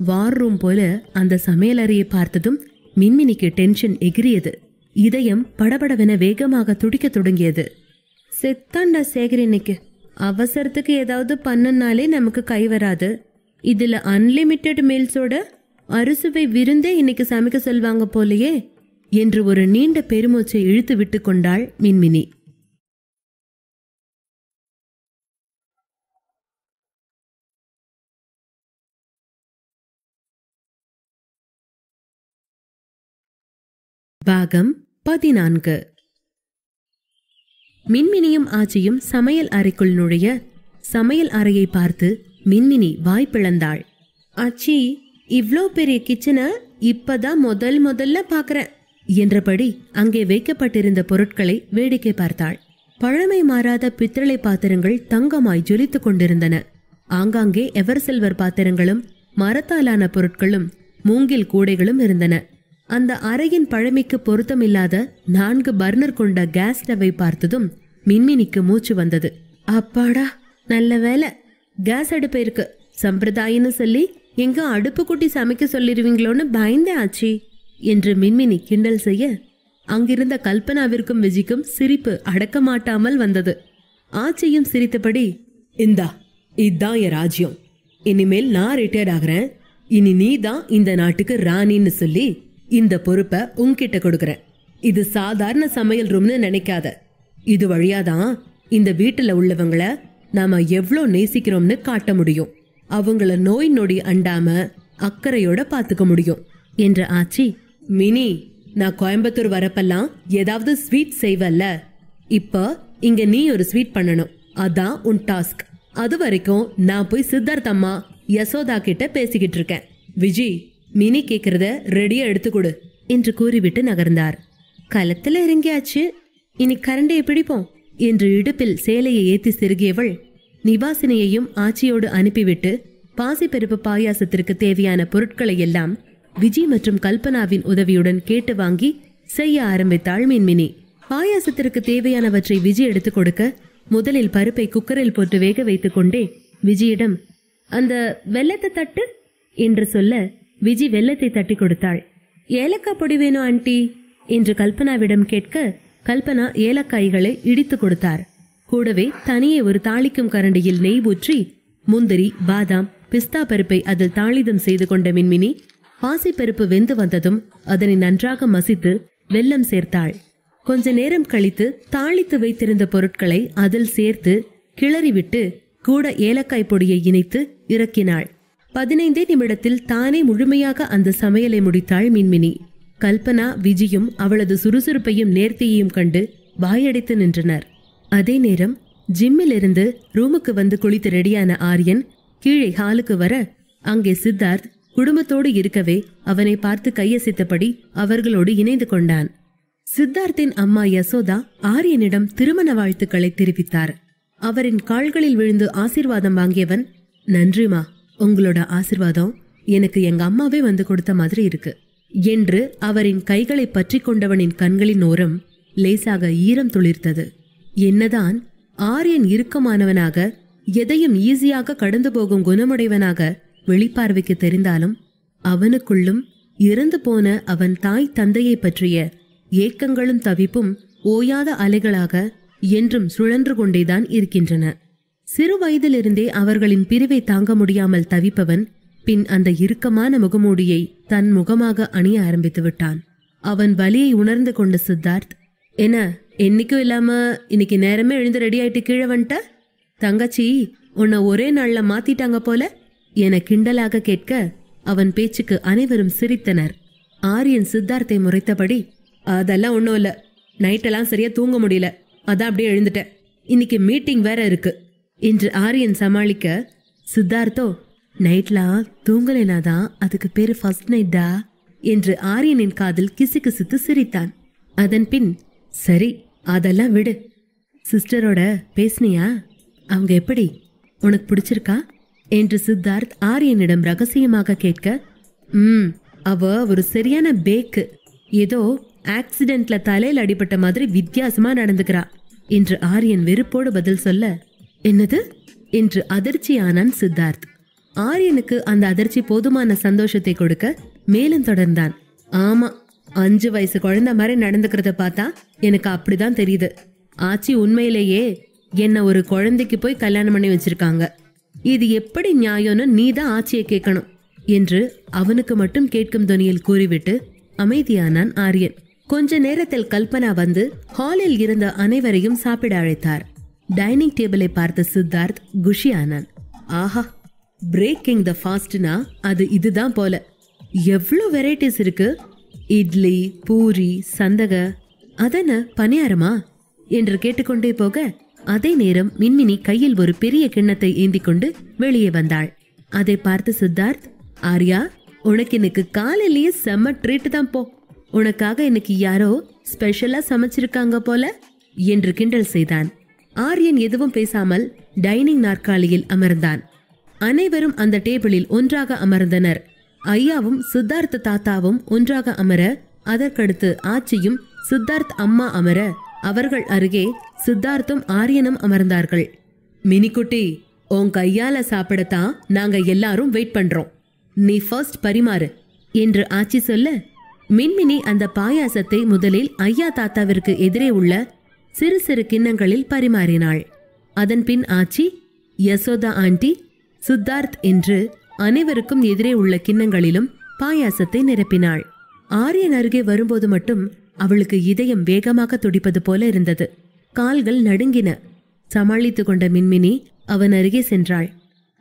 வார் ரூம் போல அந்த சமையல் அறையை பார்த்ததும் மின்மினிக்கு டென்ஷன் எகிரியது. இதயம் படபடவென வேகமாக துடிக்க தொடங்கியது. செத்தாண்டா சேகர், இன்னைக்கு அவசரத்துக்கு ஏதாவது பண்ணனாலே நமக்கு கை வராது. இதுல அன்லிமிட்டெட் மீல்ஸோட அறுசுவை விருந்தே இன்னைக்கு சமைக்க சொல்வாங்க போலையே என்று ஒரு நீண்ட பெருமூச்சை இழுத்து விட்டு கொண்டாள் மின்மினி. பாகம் 14. மின்மினியும் ஆச்சியும் சமையல் அறைக்குள் நுழைய சமையல் அறையை பார்த்து மின்மினி வாய்ப்பிழந்தாள். ஆச்சி, இவ்ளோ பெரிய கிச்சனை இப்பதான் முதல்ல பாக்குறேன் என்றபடி அங்கே வைக்கப்பட்டிருந்த பொருட்களை வேடிக்கை பார்த்தாள். பழமை மாறாத பித்தளை பாத்திரங்கள் தங்கமாய் ஜொலித்துக் கொண்டிருந்தன. ஆங்காங்கே எவர் சில்வர் பாத்திரங்களும் மரத்தாலான பொருட்களும் மூங்கில் கூடைகளும் இருந்தன. அந்த அறையின் பழமைக்கு பொருத்தமில்லாத 4 பர்னர் கொண்ட கேஸ் ஸ்டவை பார்த்ததும் மின்மினிக்கு மூச்சு வந்தது. அப்பாடா, நல்ல வேலை கேஸ் அடுப்பு இருக்கு. சம்பிரதாயம்னு சொல்லி எங்க அடுப்பு கூட்டி சமைக்க சொல்லிருவீங்களோன்னு பயந்தேன் ஆச்சி என்று மின்மினி கிண்டல் செய்ய அங்கிருந்த கல்பனாவிற்கும் விஜிக்கும் சிரிப்பு அடக்க மாட்டாமல் வந்தது. ஆச்சியும் சிரித்தபடி, இந்தா, இதுதான் என் ராஜ்யம். இனிமேல் நான் ரிட்டையர்ட் ஆகிறேன். இனி நீ தான் இந்த நாட்டுக்கு ராணின்னு சொல்லி இந்த பொறுப்பை உன்கிட்ட கொடுக்கறேன். இது சாதாரண சமையல் ரூம்னு நினைக்காத. இது வழியாதான் இந்த வீட்டுல உள்ளவங்கள நாம எவ்வளோ நேசிக்கிறோம்னு காட்ட முடியும். அவங்கள நோய் நொடி அண்டாம அக்கறையோட பாத்துக்க முடியும் என்ற ஆச்சி, மினி, நான் கோயம்புத்தூர் வரப்பெல்லாம் ஏதாவது ஸ்வீட் செய்வல்ல, இப்ப இங்க நீ ஒரு ஸ்வீட் பண்ணணும். அதான் உன் டாஸ்க். அது வரைக்கும் நான் போய் சித்தார்த் அம்மா யசோதா கிட்ட பேசிக்கிட்டு இருக்கேன். விஜி, மினி கேக்குறத ரெடியா எடுத்துக்கொடு என்று கூறிவிட்டு நகர்ந்தார். களத்துல இறங்கியாச்சு, இனி கரண்டையை பிடிப்போம் என்று இடுப்பில் சேலையை ஏத்தி செருகியவள் நிவாசினியையும் ஆச்சியோடு அனுப்பிவிட்டு பாசிப்பருப்பு பாயாசத்திற்கு தேவையான பொருட்களை எல்லாம் விஜி மற்றும் கல்பனாவின் உதவியுடன் கேட்டு வாங்கி செய்ய ஆரம்பித்தாள் மின்மினி. பாயாசத்திற்கு தேவையானவற்றை விஜி எடுத்துக் கொடுக்க முதலில் பருப்பை குக்கரில் போட்டு வேக வைத்துக் கொண்டே விஜியிடம் அந்த வெல்லத்தை தட்டு என்று சொல்ல விஜி வெல்லத்தை தட்டி கொடுத்தாள். ஏலக்காய் பொடி வேணும் ஆண்டி என்று கல்பனாவிடம் கேட்க கல்பனா ஏலக்காய்களை இடித்து கொடுத்தார். கூடவே தனியே ஒரு தாளிக்கும் கரண்டியில் நெய் ஊற்றி முந்திரி, பாதாம், பிஸ்தா பருப்பை அதில் தாளிதம் செய்து கொண்ட மின்மினி பாசிப்பருப்பு வெந்து வந்ததும் அதனை நன்றாக மசித்து வெல்லம் சேர்த்தாள். கொஞ்ச நேரம் கழித்து தாளித்து வைத்திருந்த பொருட்களை அதில் சேர்த்து கிளறிவிட்டு கூட ஏலக்காய் பொடியை இணைத்து இறக்கினாள். 15 நிமிடத்தில் தானே முழுமையாக அந்த சமையலை முடித்தாள் மின்மினி. கல்பனா, விஜியும் அவளது சுறுசுறுப்பையும் நேர்த்தியையும் கண்டு வாயடைத்து நின்றனர். அதே நேரம் ஜிம்மில் இருந்து ரூமுக்கு வந்து குளித்து ரெடியான ஆரியன் கீழே ஹாலுக்கு வர அங்கே சித்தார்த் குடும்பத்தோடு இருக்கவே அவனை பார்த்து கையசித்தபடி அவர்களோடு இணைந்து கொண்டான். சித்தார்த்தின் அம்மா யசோதா ஆரியனிடம் திருமண வாழ்த்துக்களை தெரிவித்தார். அவரின் கால்களில் விழுந்து ஆசீர்வாதம் வாங்கியவன், நன்றிமா, உங்களோட ஆசீர்வாதம் எனக்கு எங்க அம்மாவே வந்து கொடுத்த மாதிரி இருக்கு என்று அவரின் கைகளை பற்றி கொண்டவனின் கண்களின் ஓரம் லேசாக ஈரம் துளிர்த்தது. என்னதான் ஆரியன் இறுக்கமானவனாக எதையும் ஈஸியாக கடந்து போகும் குணமுடையவனாக வெளிப்பார்வைக்கு தெரிந்தாலும் அவனுக்குள்ளும் இறந்து போன அவன் தாய் தந்தையை பற்றிய ஏக்கங்களும் தவிப்பும் ஓயாத அலைகளாக என்றும் சுழன்று கொண்டேதான் இருக்கின்றன. சிறு வயதிலிருந்தே அவர்களின் பிரிவை தாங்க முடியாமல் தவிப்பவன் பின் அந்த இறுக்கமான முகமூடியை தன் முகமாக அணிய ஆரம்பித்து விட்டான். அவன் வலியை உணர்ந்து கொண்ட சித்தார்த், என்ன என்னைக்கும் இல்லாம இன்னைக்கு நேரமே எழுந்து ரெடி ஆயிட்டு கீழே வந்துட்ட? தங்கச்சி உன்னை ஒரே நாள்ல மாத்திட்டாங்க போல என கிண்டலாக கேட்க அவன் பேச்சுக்கு அனைவரும் சிரித்தனர். ஆரியன் சித்தார்த்தை முறைத்தபடி, அதெல்லாம் ஒன்றும் இல்லை, நைட்டெல்லாம் சரியா தூங்க முடியல, அதான் அப்படியே எழுந்துட்டேன், இன்னைக்கு மீட்டிங் வேற இருக்கு என்று ஆரியன் சமாளிக்க, சித்தார்த்தோ, நைட்லாம் தூங்கலைனாதான் அதுக்கு பேரு ஃபர்ஸ்ட் நைட்டா என்று ஆரியனின் காதில் கிசுகிசுத்து சிரித்தான். அதன் பின், சரி அதெல்லாம் விடு, சிஸ்டரோட பேசுனியா? அவங்க எப்படி, உனக்கு பிடிச்சிருக்கா என்று சித்தார்த் ஆரியனிடம் ரகசியமாக கேட்க, அவ ஒரு சரியான பேக்கு, ஏதோ ஆக்சிடென்ட்ல தலையில் அடிபட்ட மாதிரி வித்தியாசமா நடந்துக்கிறா என்று ஆரியன் வெறுப்போடு பதில் சொல்ல, என்னது என்று அதிர்ச்சியானான் சித்தார்த். ஆரியனுக்கு அந்த அதிர்ச்சி போதுமான சந்தோஷத்தை கொடுக்க மேலும் தொடர்ந்தான். ஆமா, 5 வயசு குழந்தை மாதிரி நடந்துக்கிறத பார்த்தா எனக்கு அப்படிதான் தெரியுது. ஆச்சி உண்மையிலேயே என்ன ஒரு குழந்தைக்கு போய் கல்யாணம் பண்ணி வச்சிருக்காங்க. இது எப்படி நியாயம்னு நீதான் ஆச்சியை கேட்கணும் என்று அவனுக்கு மட்டும் கேட்கும் துணியில் கூறிவிட்டு அமைதியானான் ஆரியன். கொஞ்ச நேரத்தில் கல்பனா வந்து ஹாலில் இருந்த அனைவரையும் சாப்பிட அழைத்தார். டைனிங் டேபிளை பார்த்த சித்தார்த் குஷியானான். ஆஹா, பிரேக்கிங் த ஃபாஸ்ட்னா அது இதுதான் போல. எவ்வளவு வெரைட்டிஸ் இருக்கு. இட்லி, பூரி, சந்தக, அதென்ன பணியாரமா என்று கேட்டுக்கொண்டே போக, அதே நேரம் மின்மினி கையில் ஒரு பெரிய கிண்ணத்தை ஏந்தி கொண்டு வெளியே வந்தாள். அதை பார்த்து சித்தார்த், ஆர்யா உனக்கு இன்னைக்கு காலையிலேயே செம்ம ட்ரீட் தான் போ, உனக்காக இன்னைக்கு யாரோ ஸ்பெஷலா சமைச்சிருக்காங்க போல என்று கிண்டல் செய்தான். ஆரியன் எதுவும் பேசாமல் டைனிங் நாற்காலியில் அமர்ந்தான். அனைவரும் அந்த டேபிளில் ஒன்றாக அமர்ந்தனர். ஐயாவும் சித்தார்த் தாத்தாவும் ஒன்றாக அமர, அதற்கடுத்து ஆச்சியும் சித்தார்த் அம்மா அமர, அவர்கள் அருகே சித்தார்த்தும் ஆரியனும் அமர்ந்தார்கள். மினிக்குட்டி, உன் கையால சாப்பிடத்தான் நாங்க எல்லாரும் வெயிட் பண்றோம், நீ ஃபர்ஸ்ட் பரிமாறு என்று ஆச்சி சொல்ல, மின்மினி அந்த பாயாசத்தை முதலில் ஐயா தாத்தாவிற்கு எதிரே உள்ள சிறு சிறு கிண்ணங்களில் பரிமாறினாள். அதன் பின் ஆச்சி, யசோதா ஆண்டி, சித்தார்த் என்று அனைவருக்கும் எதிரே உள்ள கிண்ணங்களிலும் பாயாசத்தை நிரப்பினாள். ஆரியன் அருகே வரும்போது மட்டும் அவளுக்கு இதயம் வேகமாக துடிப்பது போல இருந்தது. கால்கள் நடுங்கின. சமாளித்துக் கொண்ட மின்மினி அவன் அருகே சென்றாள்.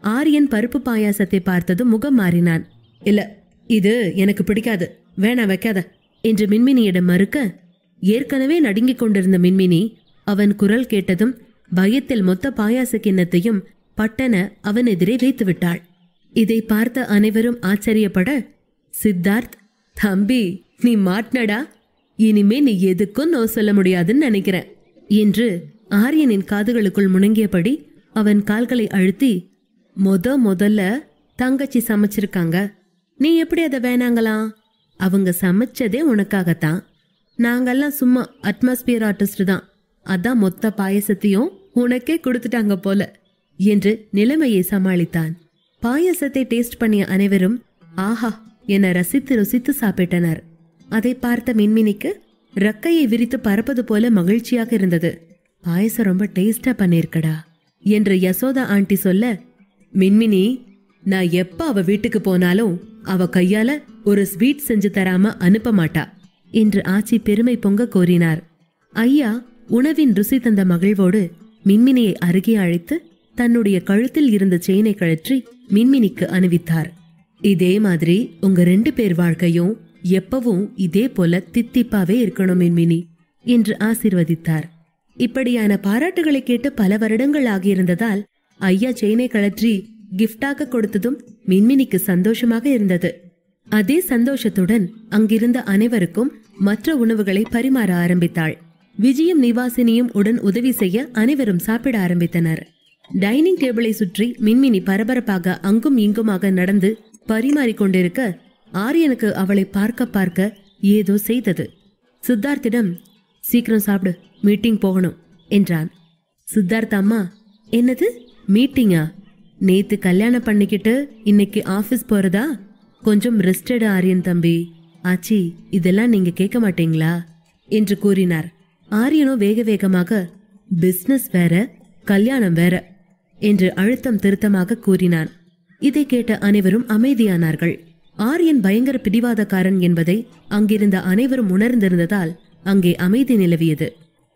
ஆரியன் பருப்பு பாயாசத்தை பார்த்ததும் முகம் மாறினான். இல்ல, இது எனக்கு பிடிக்காது, வேணா வைக்காத என்று மின்மினியிடம் மறுக்க, ஏற்கனவே நடுங்கிக் கொண்டிருந்த மின்மினி அவன் குரல் கேட்டதும் பயத்தில் மொத்த பாயாச கிண்ணத்தையும் பட்டன அவன் எதிரே வைத்து விட்டாள். இதை பார்த்த அனைவரும் ஆச்சரியப்பட, சித்தார்த், தம்பி நீ மாட்னடா, இனிமே நீ எதுக்கும் நோ சொல்ல முடியாதுன்னு நினைக்கிறேன் என்று ஆரியனின் காதுகளுக்குள் முணங்கியபடி அவன் கால்களை அழுத்தி, முதல்ல தங்கச்சி சமைச்சிருக்காங்க, நீ எப்படி அதை வேணாங்களாம்? அவங்க சமைச்சதே உனக்காகத்தான், நாங்கெல்லாம் சும்மா அட்மாஸ்பியர் ஆர்டிஸ்ட் தான், அதான் மொத்த பாயசத்தையும் உனக்கே கொடுத்துட்டாங்க போல என்று நிலைமையை சமாளித்தான். பாயசத்தை டேஸ்ட் பண்ணிய அனைவரும் ஆஹா என ரசித்து ருசித்து சாப்பிட்டனர். அதை பார்த்த மின்மினிக்கு ரக்கையை விரித்து பறப்பது போல மகிழ்ச்சியாக இருந்தது. பாயசம் ரொம்ப டேஸ்டா பண்ணிருக்கடா என்று யசோதா ஆண்டி சொல்ல, மின்மினி, நான் எப்ப அவ வீட்டுக்கு போனாலும் அவ கையால ஒரு ஸ்வீட் செஞ்சு தராம அனுப்ப மாட்டா என்று ஆச்சி பெருமை பொங்க கோரினார். ஐயா உணவின் ருசி தந்த மகிழ்வோடு மின்மினியை அருகே அழைத்து தன்னுடைய கழுத்தில் இருந்த செயினை கழற்றி மின்மினிக்கு அணிவித்தார். இதே மாதிரி உங்க 2 பேர் வாழ்க்கையும் எப்பவும் இதே போல தித்திப்பாவே இருக்கணும் மின்மினி என்று ஆசீர்வதித்தார். இப்படியான பாராட்டுகளை கேட்டு பல வருடங்கள் ஆகியிருந்ததால் ஐயா செயினை கழற்றி கிஃப்டாக கொடுத்ததும் மின்மினிக்கு சந்தோஷமாக இருந்தது. அதே சந்தோஷத்துடன் அங்கிருந்த அனைவருக்கும் மற்ற உணவுகளை பரிமாற ஆரம்பித்தாள். விஜயும் நிவாசினியும் உடன் உதவி செய்ய அனைவரும் சாப்பிட ஆரம்பித்தனர். டைனிங் டேபிளை சுற்றி மின்மினி பரபரப்பாக அங்கும் இங்குமாக நடந்து பரிமாறிக்கொண்டிருக்க, ஆரியனுக்கு அவளை பார்க்க பார்க்க ஏதோ செய்தது. சித்தார்த்திடம், சீக்கிரம் சாப்பிடு, மீட்டிங் போகணும் என்றான். சித்தார்த் அம்மா, என்னது மீட்டிங்கா? நேத்து கல்யாணம் பண்ணிக்கிட்டு இன்னைக்கு ஆபீஸ் போறதா? கொஞ்சம் ரெஸ்டட் ஆரியன் தம்பி. ஆச்சி, இதெல்லாம் நீங்க கேட்க மாட்டீங்களா என்று கூறினார். ஆரியனோ வேக வேகமாக பிசினஸ் வேற, கல்யாணம் வேற என்று அழுத்தம் திருத்தமாக கூறினான். இதை கேட்ட அனைவரும் அமைதியானார்கள். ஆரியன் பயங்கர பிடிவாதக்காரன் என்பதை அங்கிருந்த அனைவரும் உணர்ந்திருந்ததால் அங்கே அமைதி நிலவியது.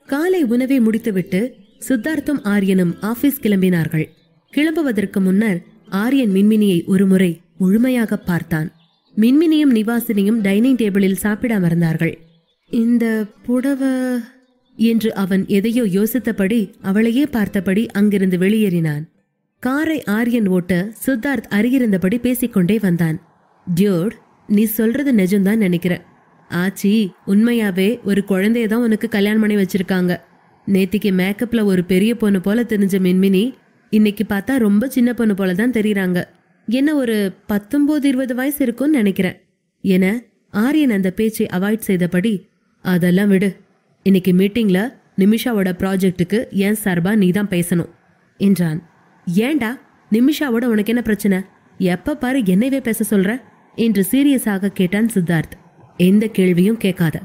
காலை உணவை முடித்துவிட்டு சித்தார்த்தும் ஆரியனும் ஆபீஸ் கிளம்பினார்கள். கிளம்புவதற்கு முன்னர் ஆரியன் மின்மினியை ஒருமுறை முழுமையாக பார்த்தான். மின்மினியும் நிவாசினியும் டைனிங் டேபிளில் சாப்பிட அமர்ந்தார்கள். இந்த புடவ என்று அவன் எதையோ யோசித்தபடி அவளையே பார்த்தபடி அங்கிருந்து வெளியேறினான். காரை ஆரியன் ஓட்ட சித்தார்த் அருகிருந்தபடி பேசிக்கொண்டே வந்தான். டியூட், நீ சொல்றது நிஜம்தான் நினைக்கிறேன். ஆச்சி உண்மையாவே ஒரு குழந்தையதான் உனக்கு கல்யாணம் பண்ணி வச்சிருக்காங்க. நேத்திக்கு மேக்கப்ல ஒரு பெரிய பொண்ணு போல தெரிஞ்ச மின்மினி இன்னைக்கு பார்த்தா ரொம்ப சின்ன பொண்ணு போலதான் தெரியுறாங்க. என்ன ஒரு 19-20 வயசு இருக்கும்னு நினைக்கிறேன் என ஆரியன் அந்த பேச்சை அவாய்ட் செய்தபடி, அதெல்லாம் விடு, இன்னைக்கு மீட்டிங்ல நிமிஷாவோட ப்ராஜெக்டுக்கு ஏன் சார்பா நீதான் பேசணும் என்றான். ஏண்டா, நிமிஷாவோட உனக்கு என்ன பிரச்சனை? எப்ப பாரு என்னைவே பேச சொல்ற என்று சீரியஸாக கேட்டான் சித்தார்த். எந்த கேள்வியும் கேட்காத,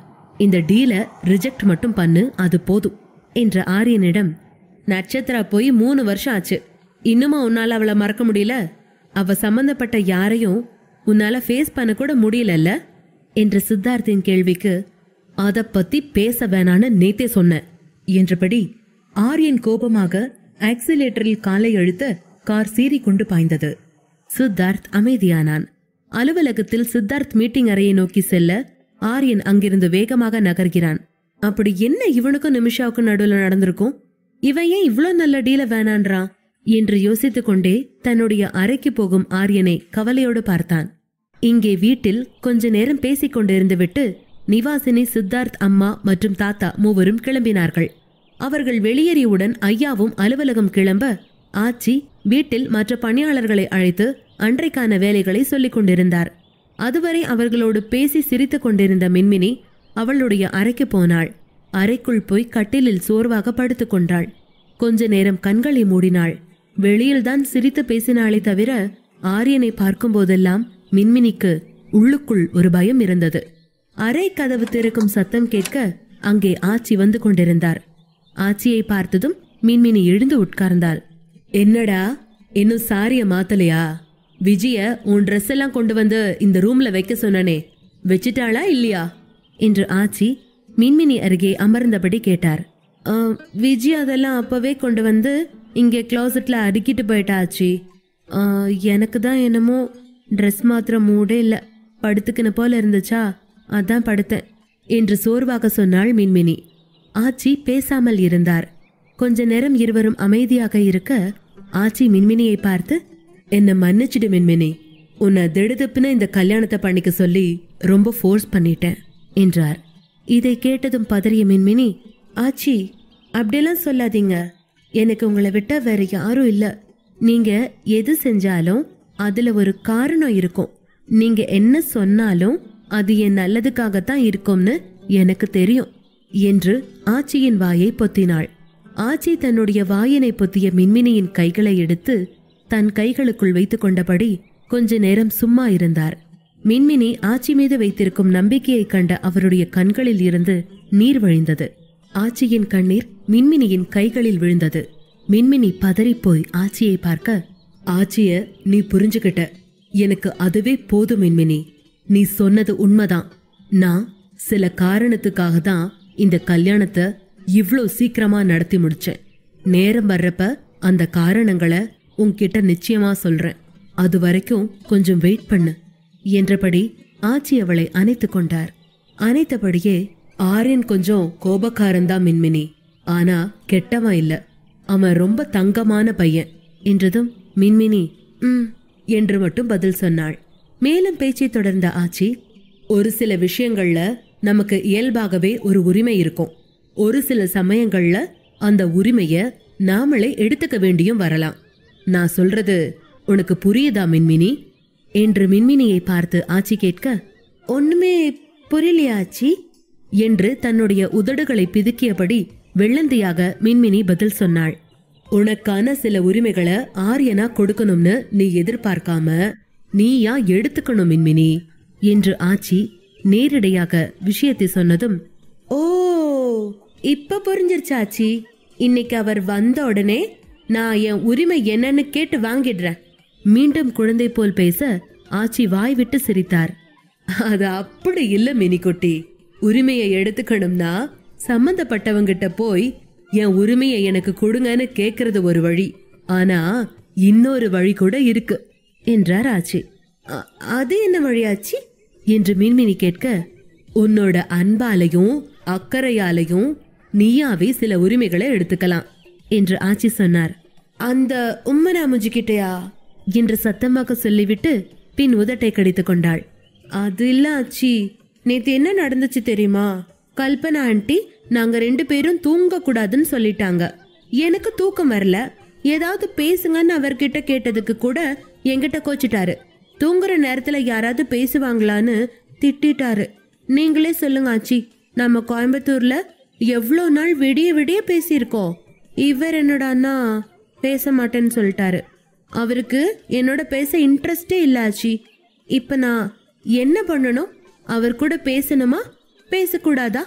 இந்த டீல ரிஜெக்ட் மட்டும் பண்ணு, அது போதும் என்ற ஆரியனிடம், நட்சத்திரா போய் 3 வருஷம் ஆச்சு, இன்னுமா உன்னால அவளை மறக்க முடியல? அவ சம்பந்தப்பட்ட யாரையும் உன்னால ஃபேஸ் பண்ண கூட முடியலல்ல என்ற சித்தார்த்தின் கேள்விக்கு, அத பத்தி பேச வேணான்னு நேத்தே சொன்ன என்றபடி ஆரியன் கோபமாக ஆக்சிலேட்டரில் காலை அழுத்த கார் சீறி கொண்டு பாய்ந்தது. சித்தார்த் அமைதியானான். அலுவலகத்தில் சித்தார்த் மீட்டிங் அறையை நோக்கி செல்ல ஆரியன் அங்கிருந்து வேகமாக நகர்கிறான். அப்படி என்ன இவனுக்கும் நிமிஷாவுக்கும் நடுவில் நடந்திருக்கும்? இவன் ஏன் இவ்வளோ நல்ல டீல வேணான்றான் என்று யோசித்துக் கொண்டே தன்னுடைய அறைக்கு போகும் ஆரியனை கவலையோடு பார்த்தான். இங்கே வீட்டில் கொஞ்ச நேரம் பேசிக் கொண்டிருந்து விட்டு நிவாசினி, சித்தார்த் அம்மா மற்றும் தாத்தா மூவரும் கிளம்பினார்கள். அவர்கள் வெளியேறியவுடன் ஐயாவும் அலுவலகம் கிளம்ப ஆச்சி வீட்டில் மற்ற பணியாளர்களை அழைத்து அன்றைக்கான வேலைகளை சொல்லிக் கொண்டிருந்தார். அதுவரை அவர்களோடு பேசி சிரித்துக் கொண்டிருந்த மின்மினி அவளுடைய அறைக்கு போனாள். அறைக்குள் போய் கட்டிலில் சோர்வாக படுத்துக் கொண்டாள். கொஞ்ச நேரம் கண்களை மூடினாள். வெளியில்தான் சிரித்து பேசினாளே தவிர ஆரியனை பார்க்கும் போதெல்லாம் மின்மினிக்கு உள்ளுக்குள் ஒரு பயம் இருந்தது. அறை கதவு திறக்கும் சத்தம் கேட்க அங்கே ஆச்சி வந்து கொண்டிருந்தார். ஆச்சியை பார்த்ததும் மின்மினி எழுந்து உட்கார்ந்தாள். என்னடா, இன்னும் சாரிய மாத்தலையா? விஜய உன் ட்ரெஸ் எல்லாம் கொண்டு வந்து இந்த ரூம்ல வைக்க சொன்னனே, வச்சிட்டாளா இல்லையா என்று ஆச்சி மின்மினி அருகே அமர்ந்தபடி கேட்டார். விஜய் அதெல்லாம் அப்பவே கொண்டு வந்து இங்கே கிளாசெட்ல அடுக்கிட்டு போயிட்டா ஆச்சி. எனக்கு தான் என்னமோ ட்ரெஸ் மாத்திர மூடே இல்லை, படுத்துக்கின போல இருந்துச்சா, அதான் படுத்தேன் என்று சோர்வாக சொன்னாள் மின்மினி. ஆச்சி பேசாமல் இருந்தார். கொஞ்ச நேரம் இருவரும் அமைதியாக இருக்க ஆச்சி மின்மினியை பார்த்து, என்ன மன்னிச்சிடு மின்மினி, உன்னை திடுதுப்புன்னு இந்த கல்யாணத்தை பண்ணிக்க சொல்லி ரொம்ப ஃபோர்ஸ் பண்ணிட்டேன் என்றார். இதை கேட்டதும் பதறிய மின்மினி, ஆச்சி அப்படியெல்லாம் சொல்லாதீங்க, எனக்கு உங்களை விட்ட வேற யாரும் இல்ல. நீங்க எது செஞ்சாலும் அதுல ஒரு காரணம் இருக்கும். நீங்க என்ன சொன்னாலும் அது என் நல்லதுக்காகத்தான் இருக்கும்னு எனக்கு தெரியும் என்று ஆச்சியின் வாயை பொத்தினாள். ஆச்சி தன்னுடைய வாயினை பொத்திய மின்மினியின் கைகளை எடுத்து தன் கைகளுக்குள் வைத்துக் கொண்டபடி கொஞ்ச நேரம் சும்மா இருந்தார். மின்மினி ஆச்சி மீது வைத்திருக்கும் நம்பிக்கையை கண்ட அவருடைய கண்களில் இருந்து நீர் வழிந்தது. ஆச்சியின் கண்ணீர் மின்மினியின் கைகளில் விழுந்தது. மின்மினி பதறிப்போய் ஆச்சியை பார்க்க, ஆச்சிய நீ புரிஞ்சுகிட்ட, எனக்கு அதுவே போதும் மின்மினி. நீ சொன்னது உண்மைதான். நான் சில காரணத்துக்காக தான் இந்த கல்யாணத்தை இவ்ளோ சீக்கிரமா நடத்தி முடிச்சேன். நேரம் வர்றப்ப அந்த காரணங்களை உன்கிட்ட நிச்சயமா சொல்றேன். அது வரைக்கும் கொஞ்சம் வெயிட் பண்ணு என்றபடி ஆச்சி அவளை அணைத்து கொண்டார். அணைத்தபடியே, ஆரியன் கொஞ்சம் கோபக்காரன்தான் மின்மினி, ஆனா கெட்டவன் இல்ல, அவன் ரொம்ப தங்கமான பையன் என்றதும் மின்மினி என்று மட்டும் பதில் சொன்னாள். மேலும் பேச்சை தொடர்ந்த ஆச்சி, ஒரு சில விஷயங்கள்ல நமக்கு இயல்பாகவே ஒரு உரிமை இருக்கும். ஒரு சில சமயங்கள்ல அந்த உரிமைய நாமளே எடுத்துக்க வேண்டியும் வரலாம். நான் சொல்றது உனக்கு புரியுதா மின்மினி என்று மின்மினியை பார்த்து ஆச்சி கேட்க, ஒண்ணுமே புரியலையா ஆச்சி என்று தன்னுடைய உதடுகளை பிதுக்கியபடி வெள்ளந்தியாக மின்மினி பதில் சொன்னாள். உனக்கான சில உரிமைகளை ஆரியனா கொடுக்கணும்னு நீ எதிர்பார்க்காம நீயா எடுத்துக்கணும் மின்மினி என்று ஆச்சி நேரடியாக விஷயத்தை சொன்னதும் ஓ, இப்ப புரிஞ்சிருச்சாச்சி. இன்னைக்கு அவர் வந்த உடனே நான் என் உரிமை என்னன்னு கேட்டு வாங்கிடுறேன். மீண்டும் குழந்தை போல் பேச ஆச்சி வாய் விட்டு சிரித்தார். அது அப்படி இல்ல மினிக்குட்டி. உரிமையை எடுத்துக்கணும்னா சம்பந்தப்பட்டவங்கிட்ட போய் என் உரிமையை எனக்கு கொடுங்கன்னு கேக்குறது ஒரு வழி. ஆனா இன்னொரு வழி கூட இருக்கு என்றார் ஆச்சி. அது என்ன வழியாச்சி என்று மின்மினி கேட்க, உன்னோட அன்பாலையும் அக்கறையாலையும் நீயாவே சில உரிமைகளை எடுத்துக்கலாம் என்று ஆச்சி சொன்னார். அந்த உம்மனாமுஜி கிட்டையா என்று சத்தமாக சொல்லிவிட்டு பின் உதட்டை கடித்துக் கொண்டாள். அது இல்ல ஆச்சி, நேத்து என்ன நடந்துச்சு தெரியுமா? கல்பனா ஆண்டி நாங்க 2 பேரும் தூங்க கூடாதுன்னு சொல்லிட்டாங்க. எனக்கு தூக்கம் வரல. ஏதாவது பேசுங்கன்னு அவர்கிட்ட கேட்டதுக்கு கூட என்கிட்ட கோச்சிட்டாரு. தூங்குற நேரத்துல யாராவது பேசுவாங்களான்னு திட்டாரு. நீங்களே சொல்லுங்க ஆச்சி, நம்ம கோயம்புத்தூர்ல எவ்வளோ நாள் விடிய விடிய பேசியிருக்கோம். இவர் என்னோட பேச மாட்டேன்னு சொல்லிட்டாரு. அவருக்கு என்னோட பேச இன்ட்ரெஸ்டே இல்ல ஆச்சி. இப்ப நான் என்ன பண்ணணும்? அவர் கூட பேசணுமா பேசக்கூடாதா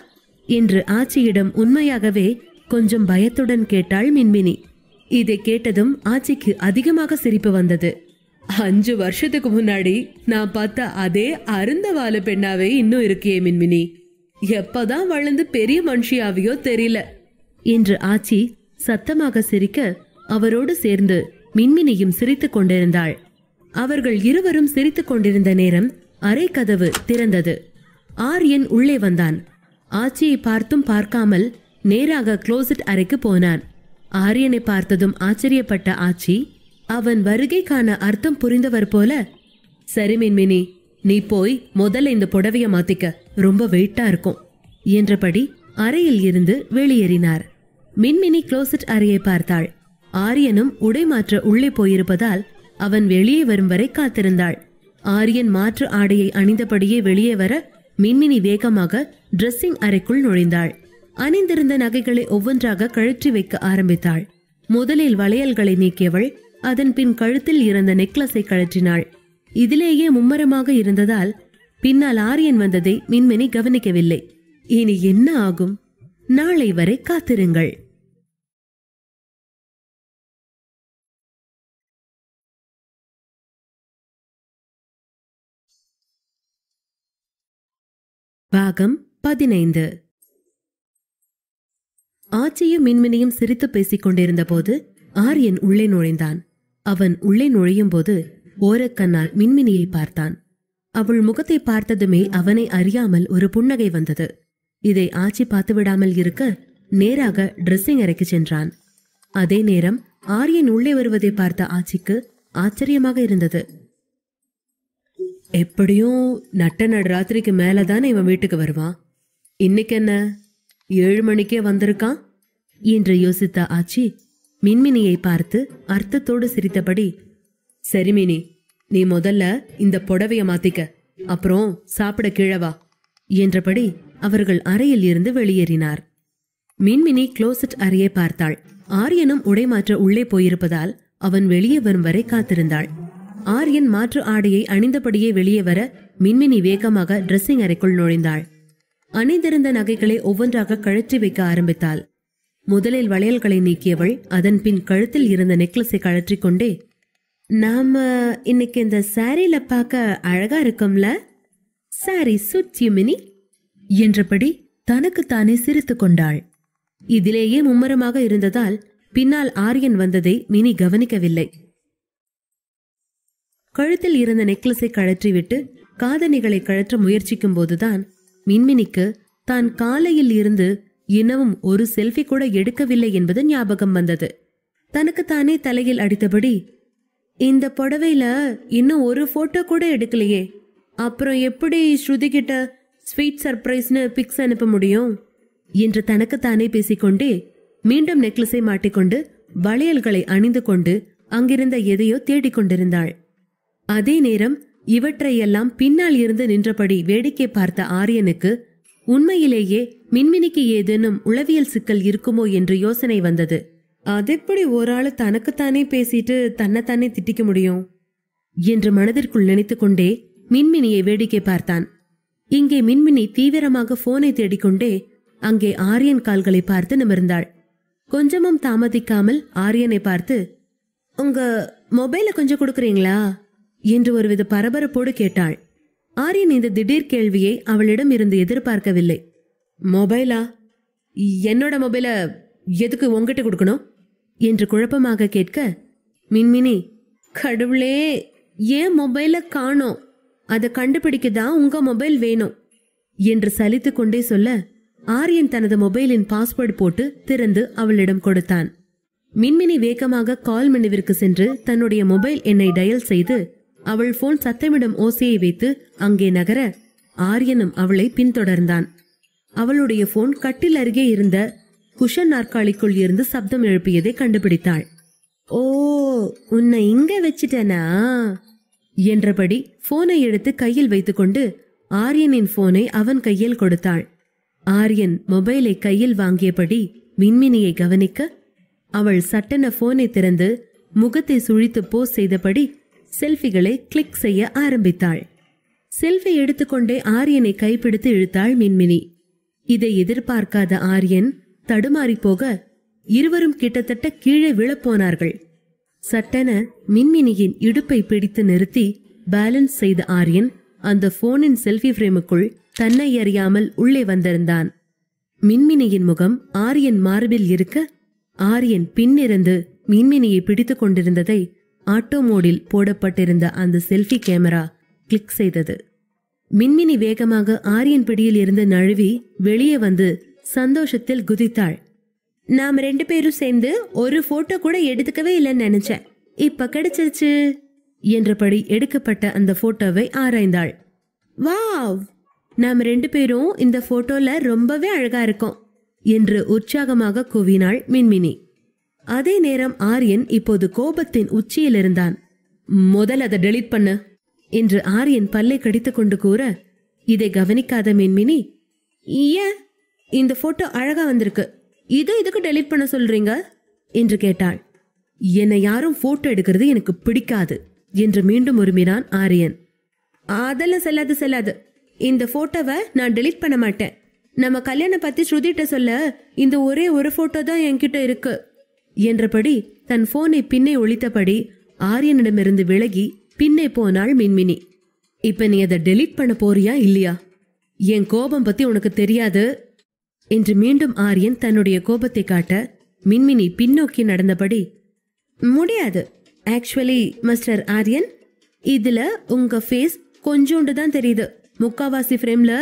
என்று ஆச்சியிடம் உண்மையாகவே கொஞ்சம் பயத்துடன் கேட்டாள் மின்மினி. இதை கேட்டதும் ஆச்சிக்கு அதிகமாக சிரிப்பு வந்தது. 5 வருஷத்துக்கு முன்னாடி நான் பார்த்த அதே அருந்தவால பெண்ணாவே இன்னும் இருக்கே மின்மினி. எப்பதான் வளர்ந்து பெரிய மனுஷியாவியோ தெரியல என்று ஆச்சி சத்தமாக சிரிக்க அவரோடு சேர்ந்து மின்மினியும் சிரித்துக் கொண்டிருந்தாள். அவர்கள் இருவரும் சிரித்துக் கொண்டிருந்த நேரம் அறை கதவு திறந்தது. ஆரியன் உள்ளே வந்தான். ஆச்சியை பார்த்தும் பார்க்காமல் நேராக க்ளோசெட் அறைக்கு போனான். ஆரியனை பார்த்ததும் ஆச்சரியப்பட்ட ஆச்சி அவன் வருகைக்கான அர்த்தம் புரிந்தவர் போல, சரி மின்மினி, நீ போய் முதல்ல இந்த புடவைய மாத்திக்க, ரொம்ப வெயிட்டா இருக்கும் என்றபடி அறையில் இருந்து வெளியேறினார். மின்மினி க்ளோசெட் அறையை பார்த்தாள். ஆரியனும் உடை மாற்ற உள்ளே போயிருப்பதால் அவன் வெளியே வரும் வரை காத்திருந்தாள். ஆரியன் மாற்று ஆடையை அணிந்தபடியே வெளியே வர மின்மினி வேகமாக டிரெஸ்ஸிங் அறைக்குள் நுழைந்தாள். அணிந்திருந்த நகைகளை ஒவ்வொன்றாக கழற்றி வைக்க ஆரம்பித்தாள். முதலில் வளையல்களை நீக்கியவள் அதன் பின் கழுத்தில் இருந்த நெக்லஸை கழற்றினாள். இதிலேயே மும்மரமாக இருந்ததால் பின்னால் ஆரியன் வந்ததை மின்மினி கவனிக்கவில்லை. இனி என்ன ஆகும்? நாளை வரை காத்திருங்கள். பாகம் 15. ஆச்சியும் மின்மினியும் சிரித்து பேசிக் கொண்டிருந்த போது ஆரியன் உள்ளே நுழைந்தான். அவன் உள்ளே நுழையும் போது ஓரக்கண்ணால் மின்மினியை பார்த்தான். அவள் முகத்தை பார்த்ததுமே அவனை அறியாமல் ஒரு புன்னகை வந்தது. இதை ஆச்சி பார்த்து விடாமல் இருக்க நேராக டிரெஸ்ஸிங் அறைக்கு சென்றான். அதே நேரம் ஆரியன் உள்ளே வருவதை பார்த்த ஆச்சிக்கு ஆச்சரியமாக இருந்தது. எப்படியும் நட்ட நடுராத்திரிக்கு மேலதானே இவன் வீட்டுக்கு வருவான். இன்னைக்கு என்ன 7 மணிக்கே வந்திருக்கான் என்று யோசித்த ஆச்சி மின்மினியை பார்த்து அர்த்தத்தோடு சிரித்தபடி, சரி மினி, நீ முதல்ல இந்த புடவைய மாத்திக்க, அப்புறம் சாப்பிட கீழவா என்றபடி அவர்கள் அறையில் இருந்து வெளியேறினார். மின்மினி க்ளோசெட் அறையை பார்த்தாள். ஆரியனும் உடை மாற்ற உள்ளே போயிருப்பதால் அவன் வெளியே வரும் வரை காத்திருந்தாள். ஆரியன் மாற்று ஆடையை அணிந்தபடியே வெளியே வர மின்மினி வேகமாக டிரெஸ்ஸிங் அறைக்குள் நுழைந்தாள். அணிந்திருந்த நகைகளை ஒவ்வொன்றாக கழற்றி வைக்க ஆரம்பித்தாள். முதலில் வளையல்களை நீக்கியவள் அதன் பின் கழுத்தில் இருந்த நெக்லஸை கழற்றி கொண்டே, நாம இன்னைக்கு இந்த சாரியில பார்க்க அழகா இருக்கும்ல, சாரி சூட்ஸ் யூ மினி என்றபடி தனக்குத்தானே சிரித்து கொண்டாள். இதிலேயே மும்மரமாக இருந்ததால் பின்னால் ஆரியன் வந்ததை மினி கவனிக்கவில்லை. கழுத்தில் இருந்த நெக்லஸை கழற்றிவிட்டு காதணிகளை கழற்ற முயற்சிக்கும் போதுதான் மின்மினிக்கு தான் காலையில் இருந்து இன்னமும் ஒரு செல்ஃபி கூட எடுக்கவில்லை என்பது ஞாபகம் வந்தது. தனக்குத்தானே தலையில் அடித்தபடி, இந்த புடவையில இன்னும் ஒரு போட்டோ கூட எடுக்கலையே, அப்புறம் எப்படி ஸ்ருதி கிட்ட ஸ்வீட் சர்ப்ரைஸ்னு பிக்ஸ் அனுப்ப முடியும் என்று தனக்குத்தானே பேசிக்கொண்டே மீண்டும் நெக்லஸை மாட்டிக்கொண்டு வளையல்களை அணிந்து கொண்டு அங்கிருந்த எதையோ தேடிக்கொண்டிருந்தாள். அதே நேரம் இவற்றையெல்லாம் பின்னால் இருந்து நின்றபடி வேடிக்கை பார்த்த ஆரியனுக்கு உண்மையிலேயே மின்மினிக்கு ஏதேனும் உளவியல் சிக்கல் இருக்குமோ என்று யோசனை வந்தது. அதெப்படி ஒரு ஆளு தனக்குத்தானே பேசிட்டு தன்னைத்தானே திட்டிக்க முடியும் என்று மனதிற்குள் நினைத்து கொண்டே மின்மினியை வேடிக்கை பார்த்தான். இங்கே மின்மினி தீவிரமாக போனை தேடிக்கொண்டே அங்கே ஆரியன் கால்களை பார்த்து நிமிர்ந்தாள். கொஞ்சமும் தாமதிக்காமல் ஆரியனை பார்த்து, உங்க மொபைல கொஞ்சம் கொடுக்கறீங்களா என்று ஒருவித பரபரப்போடு கேட்டாள். ஆரியன் இந்த திடீர் கேள்வியை அவளிடம் இருந்து எதிர்பார்க்கவில்லை. மொபைலா? என்னோட மொபைல எதுக்கு உங்ககிட்ட கொடுக்கணும் என்று குழப்பமாக கேட்க, மின்மினி, கடவுளே, ஏன் மொபைல காணோம், அதை கண்டுபிடிக்கதான் உங்க மொபைல் வேணும் என்று சலித்து கொண்டே சொல்ல, ஆரியன் தனது மொபைலின் பாஸ்வேர்டு போட்டு திறந்து அவளிடம் கொடுத்தான். மின்மினி வேகமாக கால் மெனுவிற்கு சென்று தன்னுடைய மொபைல் எண்ணை டயல் செய்து அவள் போன் சத்தமிடும் ஓசையை வைத்து அங்கே நகர, ஆரியனும் அவளை பின்தொடர்ந்தான். அவளுடைய போன் கட்டில் அருகே இருந்த குஷன் நாற்காலிக்குள் இருந்து சப்தம் எழுப்பியதை கண்டுபிடித்தாள். ஓ, உன்னை இங்க வச்சிட்டனா என்றபடி போனை எடுத்து கையில் வைத்துக்கொண்டு ஆரியனின் போனை அவன் கையில் கொடுத்தாள். ஆரியன் மொபைலை கையில் வாங்கியபடி மின்மினியை கவனிக்க, அவள் சட்டென போனை திறந்து முகத்தை சுழித்து போஸ் செய்தபடி செல்ஃபிகளை கிளிக் செய்ய ஆரம்பித்தாள். செல்ஃபி எடுத்துக்கொண்டே ஆரியனை கைப்பிடித்து இழுத்தாள் மின்மினி. இதை எதிர்பார்க்காத ஆரியன் தடுமாறி போக இருவரும் கிட்டத்தட்ட கீழே விழப்போனார்கள். சட்டென மின்மினியின் இடுப்பை பிடித்து நிறுத்தி பேலன்ஸ் செய்த ஆரியன் அந்த போனின் செல்ஃபி பிரேமுக்குள் தன்னை அறியாமல் உள்ளே வந்திருந்தான். மின்மினியின் முகம் ஆரியன் மார்பில் இருக்க, ஆரியன் பின்னிருந்து மின்மினியை பிடித்துக் கொண்டிருந்ததை ஆட்டோ மோடில் போடப்பட்டிருந்த அந்த செல்ஃபி கேமரா கிளிக் செய்தது. மின்மினி வேகமாக ஆரியன் பிடியில் இருந்து நழுவி வெளியே வந்து சந்தோஷத்தில் குதித்தாள். நாம் 2 பேரும் சேர்ந்து ஒரு போட்டோ கூட எடுத்துக்கவே இல்லைன்னு நினைச்சேன், இப்ப கிடைச்சிருச்சு என்றபடி எடுக்கப்பட்ட அந்த போட்டோவை ஆராய்ந்தாள். வாவ், நாம் 2 பேரும் இந்த போட்டோல ரொம்பவே அழகா இருக்கோம் என்று உற்சாகமாக கூவினாள் மின்மினி. அதே நேரம் ஆரியன் இப்போது கோபத்தின் உச்சியில் இருந்தான். முதல் அதை டெலீட் பண்ணு என்று ஆரியன் பல்லை கடித்துக் கொண்டு கூற, இதை கவனிக்காத மின்மினி, ஏன் இந்த போட்டோ அழகா வந்திருக்கு, இதுக்கு டெலீட் பண்ண சொல்றீங்க என்று கேட்டாள். என்னை யாரும் போட்டோ எடுக்கிறது எனக்கு பிடிக்காது என்று மீண்டும் உரிமினான் ஆரியன். அதெல்லாம் செல்லாது, இந்த போட்டோவை நான் டெலீட் பண்ண மாட்டேன். நம்ம கல்யாணம் பத்தி ஸ்ருதிட்ட சொல்ல இந்த ஒரே ஒரு போட்டோ தான் என்கிட்ட இருக்கு என்றபடி தன் போனை பின்னே ஒளித்தபடி ஆரியனிடமிருந்து விலகி பின்னே போனாள் மின்மினி. இப்ப நீ அதை டெலீட் பண்ண போறியா இல்லையா? என் கோபம் பத்தி உனக்கு தெரியாது என்று மீண்டும் ஆரியன் தன்னுடைய கோபத்தை காட்ட, மின்மினி பின்னோக்கி நடந்தபடி, முடியாது. ஆக்சுவலி மிஸ்டர் ஆரியன், இதுல உங்க ஃபேஸ் கொஞ்சோண்டு தான் தெரியுது, முக்காவாசி ஃப்ரேம்ல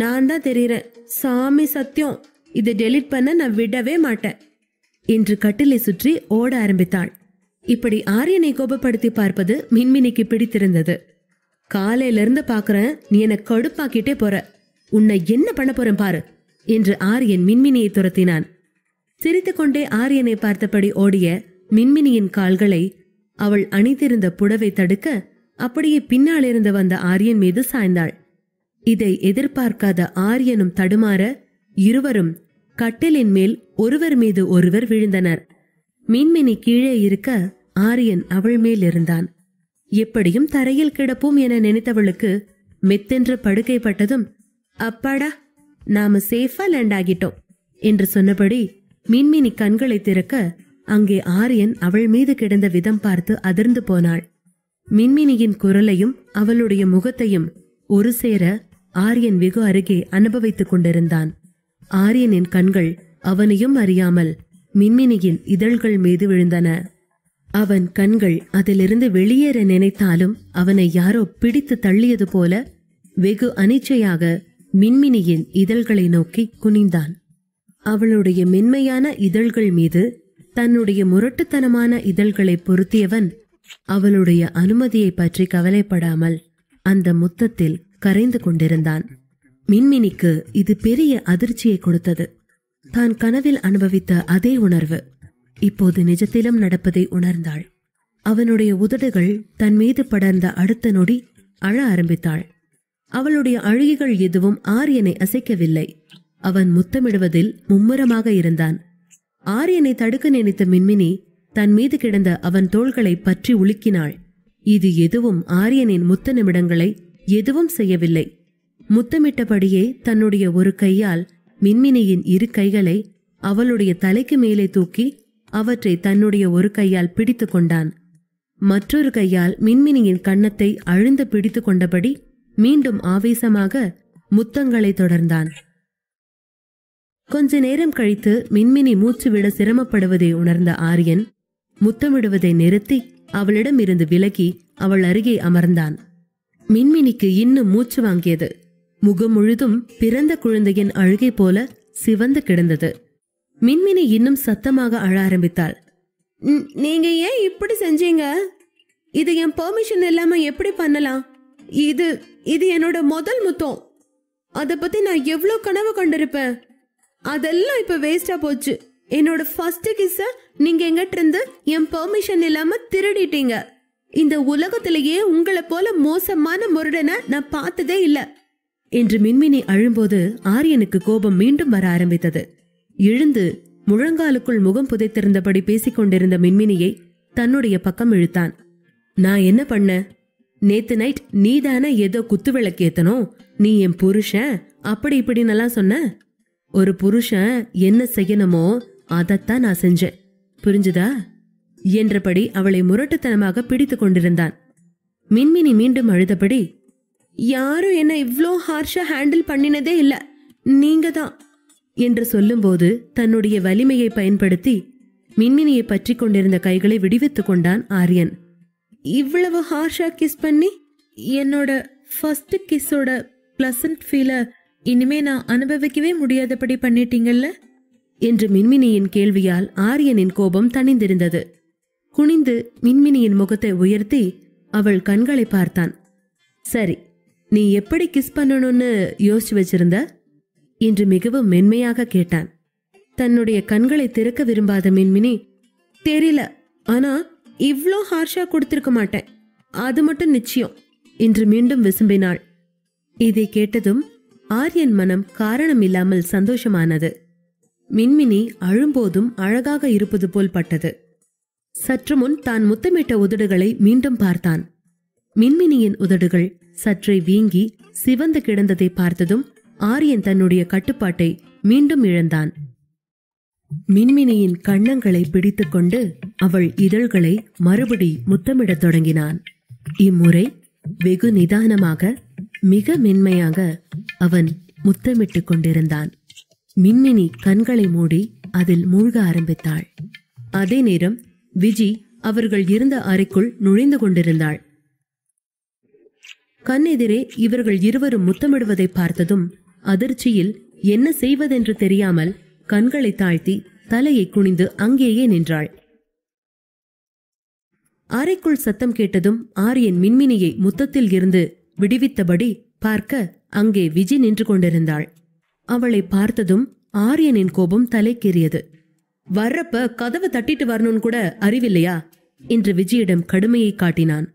நான் தான் தெரியுறேன். சாமி சத்தியம், இதை டெலீட் பண்ண நான் விடவே மாட்டேன் என்று கட்டிலை சுற்றி ஓட ஆரம்பித்தாள். இப்படி ஆரியனை கோபப்படுத்தி பார்ப்பது மின்மினிக்கு பிடித்திருந்தது. காலையில இருந்து பாக்குறேன், நீ என்னை கடுப்பாக்கிட்டே போற, உன்னை என்ன பண்ண போறேன் பாரு என்று ஆரியன் மின்மினியை துரத்தினான். சிரித்துக்கொண்டே ஆரியனை பார்த்தபடி ஓடிய மின்மினியின் கால்களை அவள் அணிந்திருந்த புடவை தடுக்க, அப்படியே பின்னால் இருந்து வந்த ஆரியன் மீது சாய்ந்தாள். இதை எதிர்பார்க்காத ஆரியனும் தடுமாற இருவரும் கட்டிலின் மேல் ஒருவர் மீது ஒருவர் விழுந்தனர். மின்மினி கீழே இருக்க ஆரியன் அவள் மேல் இருந்தான். எப்படியும் தரையில் கிடப்போம் என நினைத்தவளுக்கு மெத்தென்ற படுக்கை பட்டதும், அப்பாடா, நாம சேஃபா லேண்ட் ஆகிட்டோம் என்று சொன்னபடி மின்மினி கண்களை திறக்க, அங்கே ஆரியன் அவள் மீது கிடந்த விதம் பார்த்து அதிர்ந்து போனாள். மின்மினியின் குரலையும் அவளுடைய முகத்தையும் ஒரு சேர ஆரியன் வெகு அருகே அனுபவித்துக் கொண்டிருந்தான். ஆரியனின் கண்கள் அவனையும் அறியாமல் மின்மினியின் இதழ்கள் மீது விழுந்தன. அவன் கண்கள் அதிலிருந்து வெளியேற நினைத்தாலும் அவனை யாரோ பிடித்து தள்ளியது போல வெகு அனிச்சையாக மின்மினியின் இதழ்களை நோக்கி குனிந்தான். அவளுடைய மென்மையான இதழ்கள் மீது தன்னுடைய முரட்டுத்தனமான இதழ்களை பொருத்தியவன் அவளுடைய அனுமதியை பற்றி கவலைப்படாமல் அந்த முத்தத்தில் கரைந்து கொண்டிருந்தான். மின்மினிக்கு இது பெரிய அதிர்ச்சியை கொடுத்தது. தான் கனவில் அனுபவித்த அதே உணர்வு இப்போது நிஜத்திலும் நடப்பதை உணர்ந்தாள். அவனுடைய உதடுகள் தன் மீது படர்ந்த அடுத்த நொடி அழ ஆரம்பித்தாள். அவளுடைய அழுகைகள் எதுவும் ஆரியனை அசைக்கவில்லை. அவன் முத்தமிடுவதில் மும்முரமாக இருந்தான். ஆரியனை தடுக்க நினைத்த மின்மினி தன் மீது கிடந்த அவன் தோள்களை பற்றி உலுக்கினாள். இது எதுவும் ஆரியனின் முத்த நிமிடங்களை எதுவும் செய்யவில்லை. முத்தமிட்டபடியே தன்னுடைய ஒரு கையால் மின்மினியின் இரு கைகளை அவளுடைய தலைக்கு மேலே தூக்கி அவற்றை தன்னுடைய ஒரு கையால் பிடித்து கொண்டான். மற்றொரு கையால் மின்மினியின் கன்னத்தை அழுந்த பிடித்து கொண்டபடி மீண்டும் ஆவேசமாக முத்தங்களை தொடர்ந்தான். கொஞ்ச நேரம் கழித்து மின்மினி மூச்சு விட சிரமப்படுவதை உணர்ந்த ஆரியன் முத்தமிடுவதை நிறுத்தி அவளிடம் இருந்து விலகி அவள் அருகே அமர்ந்தான். மின்மினிக்கு இன்னும் மூச்சு வாங்கியது. முகம் முழுதும் பிறந்த குழந்தையின் அழுகை போல சிவந்து கிடந்தது. மின்மினி இன்னும் சத்தமாக அழ ஆரம்பித்தாள். நீங்க ஏன் இப்படி செஞ்சீங்க? இது என் பெர்மிஷன் இல்லாம எப்படி பண்ணலாம்? இது இது என்னோட முதல் முத்தம். அத பத்தி நான் எவ்வளவு கனவு கண்டிருப்பேன். அதெல்லாம் இப்ப வேஸ்டா போச்சு. என்னோட ஃபர்ஸ்ட் கிஸ்ஸ நீங்க எங்கிட்ட இருந்து என் பெர்மிஷன் இல்லாம திருடிட்டீங்க. இந்த உலகத்திலேயே உங்களை போல மோசமான முரடனை நான் பார்த்ததே இல்ல என்று மின்மினி அழும்போது ஆரியனுக்கு கோபம் மீண்டும் வர ஆரம்பித்தது. எழுந்து முழங்காலுக்குள் முகம் புதைத்திருந்தபடி பேசிக் கொண்டிருந்த மின்மினியை தன்னுடைய பக்கம் இழுத்தான். நான் என்ன பண்ண? நேத்து நைட் நீதானே ஏதோ குத்துவிளக்கு ஏத்தனும், நீ என் புருஷன் அப்படி இப்படின்னெல்லாம் சொன்ன. ஒரு புருஷன் என்ன செய்யணுமோ அதத்தான் நான் செஞ்சேன், புரிஞ்சுதா என்றபடி அவளை முரட்டுத்தனமாக பிடித்து கொண்டிருந்தான். மின்மினி மீண்டும் அழுதபடி, யாரும் என்ன இவ்ளோ ஹார்ஷா ஹேண்டில் பண்ணினதே இல்ல, நீங்க தான் என்று சொல்லும்போது தன்னுடைய வலிமையை பயன்படுத்தி மின்மினியை பற்றி கொண்டிருந்த கைகளை விடுவித்துக் கொண்டான் ஆரியன். இவ்வளவு ஹார்ஷா கிஸ் பண்ணி என்னோட ஃபர்ஸ்ட் கிஸ்ஸோட பிளசன்ட் ஃபீல இனிமே நான் அனுபவிக்கவே முடியாதபடி பண்ணிட்டீங்கல்ல என்று மின்மினியின் கேள்வியால் ஆரியனின் கோபம் தணிந்திருந்தது. குனிந்து மின்மினியின் முகத்தை உயர்த்தி அவள் கண்களை பார்த்தான். சரி, நீ எப்படி கிஸ் பண்ணணும்னு யோசிச்சு வச்சிருந்த என்று மிகவும் மென்மையாக கேட்டான். தன்னுடைய கண்களை திறக்க விரும்பாத மின்மினி, தெரியல, ஆனா இவ்ளோ ஹார்ஷா கொடுத்திருக்க மாட்டேன், அது மட்டும் நிச்சயம் என்று மீண்டும் விசும்பினாள். இதை கேட்டதும் ஆரியன் மனம் காரணம் இல்லாமல் சந்தோஷமானது. மின்மினி அழும்போதும் அழகாக இருப்பது போல் பட்டது. சற்று முன் தான் முத்தமிட்ட உதடுகளை மீண்டும் பார்த்தான். மின்மினியின் உதடுகள் சற்றே வீங்கி சிவந்து கிடந்ததை பார்த்ததும் ஆரியன் தன்னுடைய கட்டுப்பாட்டை மீண்டும் இழந்தான். மின்மினியின் கன்னங்களை பிடித்துக்கொண்டு அவள் இதழ்களை மறுபடி முத்தமிடத் தொடங்கினான். இம்முறை வெகு நிதானமாக மிக மென்மையாக அவன் முத்தமிட்டுக் கொண்டிருந்தான். மின்மினி கண்களை மூடி அதில் மூழ்க ஆரம்பித்தாள். அதே நேரம் விஜி அவர்கள் இருந்த அறைக்குள் நுழைந்து கொண்டிருந்தாள். கண்ணெதிரே இவர்கள் இருவரும் முத்தமிடுவதை பார்த்ததும் அதிர்ச்சியில் என்ன செய்வதென்று தெரியாமல் கண்களை தாழ்த்தி தலையை குனிந்து அங்கேயே நின்றாள். அறைக்குள் சத்தம் கேட்டதும் ஆரியன் மின்மினியை முத்தத்தில் இருந்து விடுவித்தபடி பார்க்க அங்கே விஜி நின்று கொண்டிருந்தாள். அவளை பார்த்ததும் ஆரியனின் கோபம் தலைக்கேறியது. வர்றப்ப கதவை தட்டிட்டு வரணும்னு கூட அறிவில்லையா என்று விஜியிடம் கடுமையை காட்டினான்.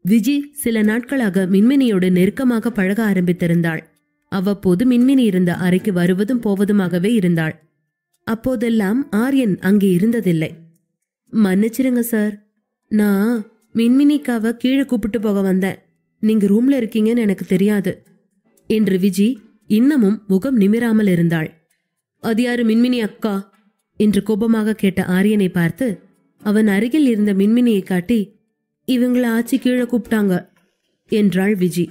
விஜி சில நாட்களாக மின்மினியோடு நெருக்கமாக பழக ஆரம்பித்திருந்தாள். அவ்வப்போது மின்மினி இருந்த அறைக்கு வருவதும் போவதுமாகவே இருந்தாள். அப்போதெல்லாம் ஆரியன் அங்கே இருந்ததில்லை. மன்னிச்சிருங்க சார், நான் மின்மினிக்காவ கீழே கூப்பிட்டு போக வந்தேன், நீங்க ரூம்ல இருக்கீங்கன்னு எனக்கு தெரியாது என்று விஜி இன்னமும் முகம் நிமிராமல் இருந்தாள். அது யாரு மின்மினி அக்கா என்று கோபமாக கேட்ட ஆரியனை பார்த்து அவன் அருகில் இருந்த மின்மினியை காட்டி, இவங்கள ஆச்சி கீழே கூப்பிட்டாங்க என்றாள் விஜி.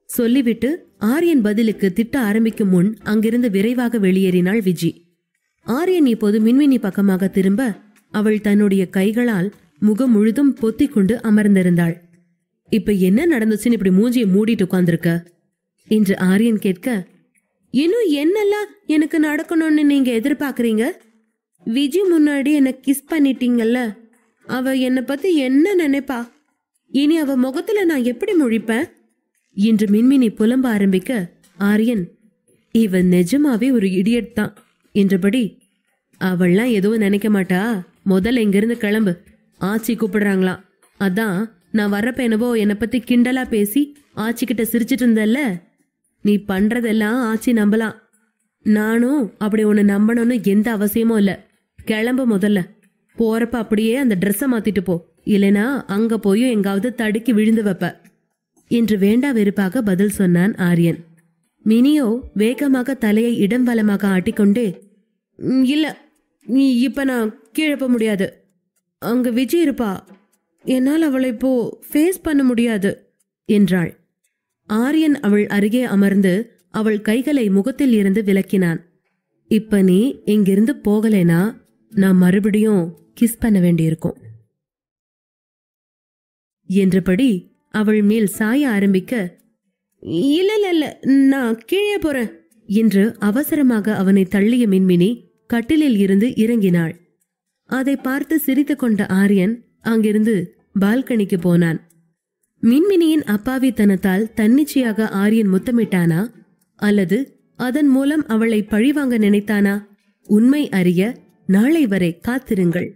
சொல்லிவிட்டு ஆரியன் பதிலுக்கு திட்ட ஆரம்பிக்கும் முன் அங்கிருந்து விரைவாக வெளியேறினாள் விஜி. ஆரியன் இப்போது மின்மினி பக்கமாக திரும்ப அவள் தன்னுடைய கைகளால் முகம் முழுதும் பொத்திக் கொண்டு அமர்ந்திருந்தாள். இப்ப என்ன நடந்துச்சுன்னு இப்படி மூஞ்சியை மூடிட்டு உட்கார்ந்திருக்க என்று ஆரியன் கேட்க, இன்னும் என்னெல்லாம் எனக்கு நடக்கணும்னு நீங்க எதிர்பார்க்கறீங்க? விஜி முன்னாடி என்ன கிஸ் பண்ணிட்டீங்கல்ல, அவ என்னை பத்தி என்ன நினைப்பா? இனி அவ முகத்துல நான் எப்படி முழிப்பேன் என்று மின்மினி புலம்ப ஆரம்பிக்க ஆரியன், இவன் நிஜமாவே ஒரு இடியட் தான் என்றபடி, அவள்லாம் எதுவும் நினைக்க மாட்டா, முதல்ல இங்கிருந்து கிளம்பு, ஆச்சி கூப்பிடுறாங்களாம், அதான் நான் வர்றப்ப என்னவோ என்னை பத்தி கிண்டலா பேசி ஆச்சி கிட்ட சிரிச்சிட்டு இருந்தல்ல, நீ பண்றதெல்லாம் ஆச்சி நம்பலாம், நானும் அப்படி உன்னை நம்பணும்னு எந்த அவசியமும் இல்ல, கிளம்ப முதல்ல, போறப்ப அப்படியே அந்த ட்ரெஸ்ஸை மாத்திட்டு போ, இல்லைனா அங்க போயும் எங்காவது தடுக்கி விழுந்து வைப்ப என்று வேண்டா வெறுப்பாக பதில் சொன்னான் ஆரியன். மினியோ வேகமாக தலையை இடம் வலமாக ஆட்டிக்கொண்டே, இல்ல இப்ப நான் கீழே போக முடியாது. அங்க விஜய் இருப்பா, என்னால் அவளை இப்போ ஃபேஸ் பண்ண முடியாது என்றாள். ஆரியன் அவள் அருகே அமர்ந்து அவள் கைகளை முகத்தில் இருந்து விலக்கினான். இப்ப நீ இங்கிருந்து போகலைனா நான் மறுபடியும் கிஸ் பண்ண வேண்டியிருக்கும் என்றபடி அவள் மேல் சாய ஆரம்பிக்க, இல்ல இல்ல இல்ல நான் கீழே போறேன் என்று அவசரமாக அவனை தள்ளிய மின்மினி கட்டிலில் இருந்து இறங்கினாள். அதை பார்த்து சிரித்து கொண்ட ஆரியன் அங்கிருந்து பால்கனிக்கு போனான். மின்மினியின் அப்பாவித்தனத்தால் தன்னிச்சையாக ஆரியன் முத்தமிட்டானா அல்லது அதன் மூலம் அவளை பழிவாங்க நினைத்தானா? உண்மை அறிய நாளை வரை காத்திருங்கள்.